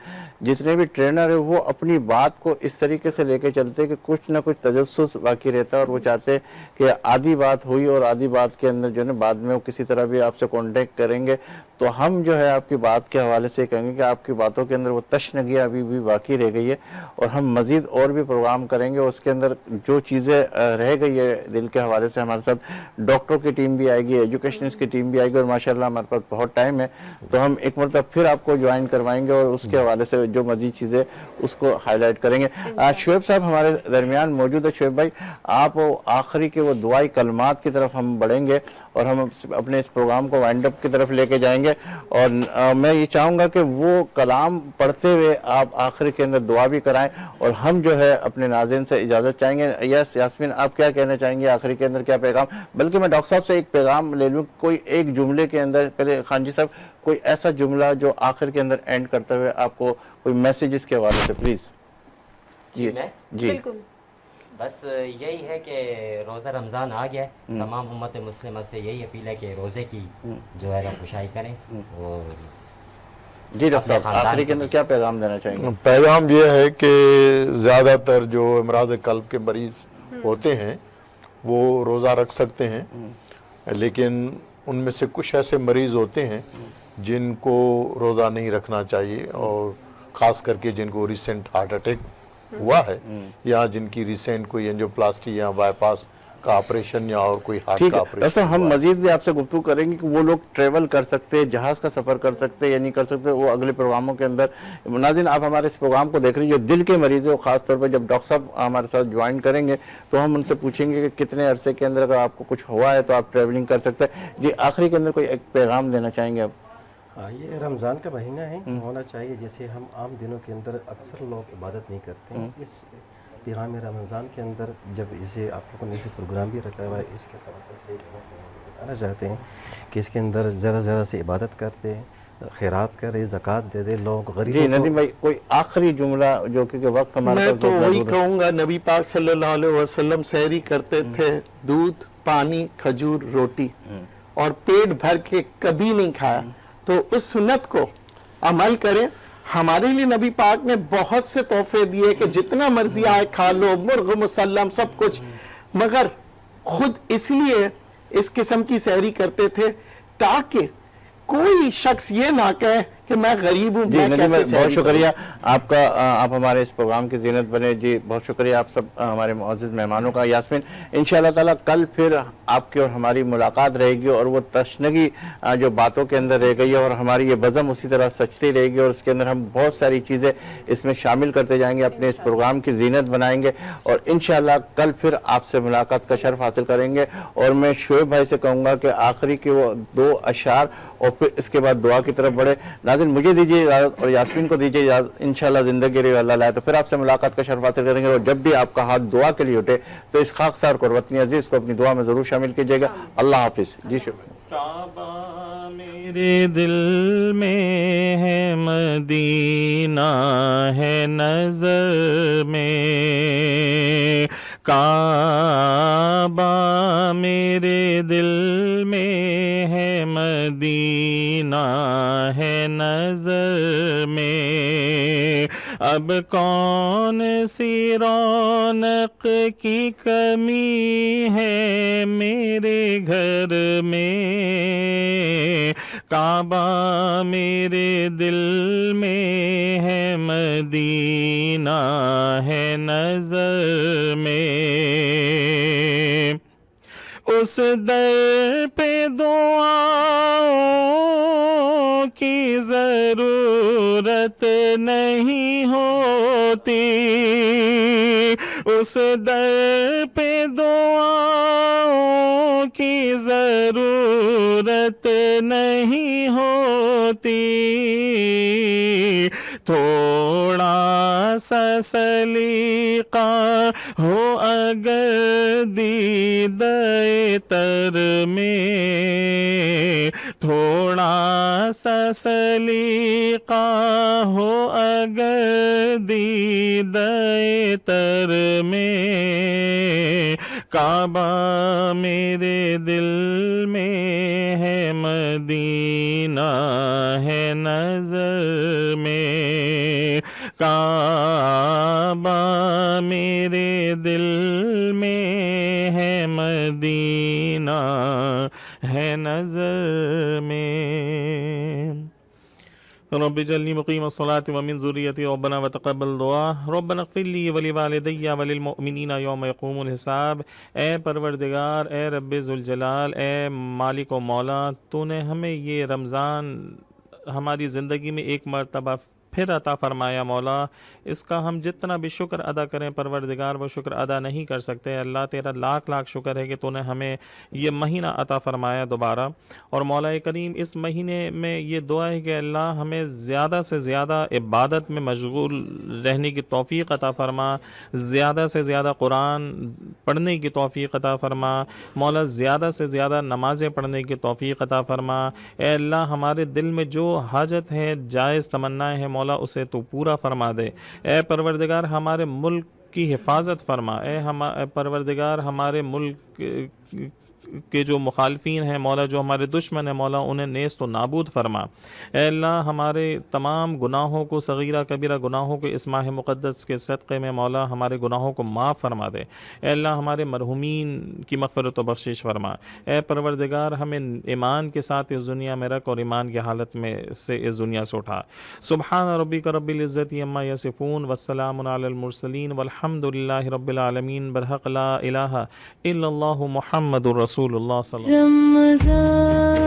جتنے بھی ٹرینر ہیں وہ اپنی بات کو اس طریقے سے لے کے چلتے کہ کچھ نہ کچھ تجسس باقی رہتا ہے, اور وہ چاہتے کہ آدھی بات ہوئی اور آدھی بات کے اندر جو ہے نا بعد میں وہ کسی طرح بھی آپ سے کانٹیکٹ کریں گے. تو ہم جو ہے آپ کی بات کے حوالے سے کہیں گے کہ آپ کی باتوں کے اندر وہ تشنگی ابھی بھی باقی رہ گئی ہے, اور ہم مزید اور بھی پروگرام کریں گے. اس کے اندر جو چیزیں رہ گئی ہے دل کے حوالے سے ہمارے ساتھ ڈاکٹروں کی ٹیم بھی آئے گی, ایجوکیشنسٹ کی ٹیم بھی آئے گی, اور ماشاءاللہ ہمارے پاس بہت ٹائم ہے تو ہم ایک مرتبہ پھر آپ کو جوائن کروائیں گے اور اس کے حوالے سے جو مزید چیزیں اس کو ہائی لائٹ کریں گے. شعیب صاحب ہمارے درمیان موجود ہے. شعیب بھائی آپ آخری کے وہ دعائی کلمات کی طرف ہم بڑھیں گے اور ہم اپنے اس پروگرام کو وائنڈ اپ کی طرف لے کے جائیں گے, اور میں یہ چاہوں گا کہ وہ کلام پڑھتے ہوئے آپ آخر کے اندر دعا بھی کرائیں, اور ہم جو ہے اپنے ناظرین سے اجازت چاہیں گے. یس یاسمین آپ کیا کہنا چاہیں گے آخری کے اندر, کیا پیغام؟ بلکہ میں ڈاکٹر صاحب سے ایک پیغام لے لوں, کوئی ایک جملے کے اندر, پہلے خان جی صاحب کوئی ایسا جملہ جو آخر کے اندر اینڈ کرتے ہوئے آپ کو کوئی میسیج اس کے حوالے سے پلیز. جی میں جی بالکل بس یہی ہے کہ روزہ رمضان آ گیا ہے، تمام امت مسلمہ سے یہی اپیل ہے کہ روزے کی جو ہے رفشائی کریں. اور جی ڈاکٹر صاحب آخری کے اندر کیا پیغام دینا چاہیں گے؟ پیغام یہ ہے کہ زیادہ تر جو امراض قلب کے مریض ہوتے ہیں وہ روزہ رکھ سکتے ہیں، لیکن ان میں سے کچھ ایسے مریض ہوتے ہیں جن کو روزہ نہیں رکھنا چاہیے، اور خاص کر کے جن کو ریسنٹ ہارٹ اٹیک ہوا ہے یا جن کی ریسنٹ کوئی اینجیوپلاسٹی یا بائی پاس کا آپریشن یا اور کوئی ہارٹ ٹھیک کا ہے آپریشن. ڈاکٹر صاحب ہم مزید بھی آپ سے گفتگو کریں گے کہ وہ لوگ ٹریول کر سکتے، جہاز کا سفر کر سکتے یا نہیں کر سکتے، وہ اگلے پروگراموں کے اندر. ناظرین آپ ہمارے اس پروگرام کو دیکھ رہے ہیں، جو دل کے مریض ہیں وہ خاص طور پہ جب ڈاکٹر صاحب ہمارے ساتھ جوائن کریں گے تو ہم ان سے پوچھیں گے کہ کتنے عرصے کے اندر اگر آپ کو کچھ ہوا ہے تو آپ ٹریولنگ کر سکتے ہیں. جی آخری کے اندر کوئی ایک پیغام دینا چاہیں گے آپ؟ ہاں یہ رمضان کا مہینہ ہے، ہونا چاہیے جیسے ہم عام دنوں کے اندر اکثر لوگ عبادت نہیں کرتے ہیں، اس پیغام رمضان کے اندر جب اسے آپ لوگوں نے اسے پروگرام بھی رکھا ہوا ہے، اس کے توسط سے بتانا چاہتے ہیں کہ اس کے اندر زیادہ زیادہ سے عبادت کرتے ہیں، خیرات کرے، زکوٰۃ دے دے لوگ غریبوں جی کو. ندیم بھائی کوئی آخری جملہ جو کہ وقت ہمارے میں پاس تو بہت وہی محدود ہے. کہوں گا، نبی پاک صلی اللہ علیہ وسلم سحری کرتے تھے دودھ، پانی، کھجور، روٹی، اور پیٹ بھر کے کبھی نہیں کھایا. تو اس سنت کو عمل کریں. ہمارے لیے نبی پاک نے بہت سے تحفے دیے کہ جتنا مرضی آئے کھا لو، مرغ مسلم سب کچھ، مگر خود اس لیے اس قسم کی سحری کرتے تھے تاکہ کوئی شخص یہ نہ کہے کہ میں غریب ہوں. جی میں ندیم کیسے بھائی سحری بہت شکریہ کروں؟ آپ کا، آپ ہمارے اس پروگرام کی زینت بنے. جی بہت شکریہ آپ سب ہمارے معزز مہمانوں کا. یاسمین انشاءاللہ تعالیٰ کل پھر آپ کی اور ہماری ملاقات رہے گی، اور وہ تشنگی جو باتوں کے اندر رہ گئی ہے اور ہماری یہ بزم اسی طرح سچتی رہے گی، اور اس کے اندر ہم بہت ساری چیزیں اس میں شامل کرتے جائیں گے، اپنے اس پروگرام کی زینت بنائیں گے، اور انشاءاللہ کل پھر آپ سے ملاقات کا شرف حاصل کریں گے. اور میں شعیب بھائی سے کہوں گا کہ آخری کے وہ 2 اشعار اور پھر اس کے بعد دعا کی طرف بڑھے. ناظرین مجھے دیجیے اجازت اور یاسمین کو دیجیے اجازت. انشاءاللہ زندگی رہی اللہ لائے تو پھر آپ سے ملاقات کا شرف حاصل کریں گے. اور جب بھی آپ کا ہاتھ دعا کے لیے اٹھے تو اس خاکسار کو اور وطنی عزیز کو اپنی دعا میں ضرور شامل کیجیے گا. اللہ حافظ. جی شکریہ. کعبہ میرے دل میں ہے، مدینہ ہے نظر میں، کعبہ میرے دل میں ہے، مدینہ ہے نظر میں، اب کون سی رونق کی کمی ہے میرے گھر میں، کعبہ میرے دل میں ہے، مدینہ ہے نظر میں، اس در پہ دعاؤں کی ضرورت نہیں ہوتی، اس در پہ دعاؤں کی ضرورت نہیں ہوتی، تھوڑا سا سلیقہ ہو اگر دیدہ تر میں، تھوڑا سا سلیقہ ہو اگر دیدہ تر میں، کعبہ میرے دل میں ہے، مدینہ ہے نظر میں، کعبہ میرے دل میں ہے، مدینہ ہے نظر میں. رب اجعلنی مقیم الصلاة ومن ذریتی ربنا وتقبل دعا ربنا اغفر لی ولوالدی وللمؤمنین یوم یقوم الحساب. اے پروردگار، اے رب ذوالجلال، اے مالک و مولا، تو نے ہمیں یہ رمضان ہماری زندگی میں ایک مرتبہ پھر عطا فرمایا. مولا اس کا ہم جتنا بھی شکر ادا کریں پروردگار وہ شکر ادا نہیں کر سکتے. اللہ تیرا لاکھ لاکھ شکر ہے کہ تو نے ہمیں یہ مہینہ عطا فرمایا دوبارہ. اور مولا کریم اس مہینے میں یہ دعا ہے کہ اللہ ہمیں زیادہ سے زیادہ عبادت میں مشغول رہنے کی توفیق عطا فرما، زیادہ سے زیادہ قرآن پڑھنے کی توفیق عطا فرما. مولا زیادہ سے زیادہ نمازیں پڑھنے کی توفیق عطا فرما. اے اللہ ہمارے دل میں جو حاجت ہے، جائز تمنا ہے مولا اسے تو پورا فرما دے۔ اے پروردگار ہمارے ملک کی حفاظت فرما، اے پروردگار ہمارے ملک کے جو مخالفین ہیں مولا، جو ہمارے دشمن ہیں مولا، انہیں نیست و نابود فرما۔ اے اللہ ہمارے تمام گناہوں کو، صغیرہ کبیرہ گناہوں کو اس ماہ مقدس کے صدقے میں مولا ہمارے گناہوں کو معاف فرما دے۔ اے اللہ ہمارے مرحومین کی مغفرت و بخشش فرما۔ اے پروردگار ہمیں ایمان کے ساتھ اس دنیا میں رکھ اور ایمان کی حالت میں سے اس دنیا سے اٹھا۔ سبحان ربک رب العزت عما یصفون والسلام علی المرسلین والحمد للہ رب العالمین برحق لا الہ الا اللہ محمد رسول اللہ صلی اللہ علیہ وسلم۔ رمضان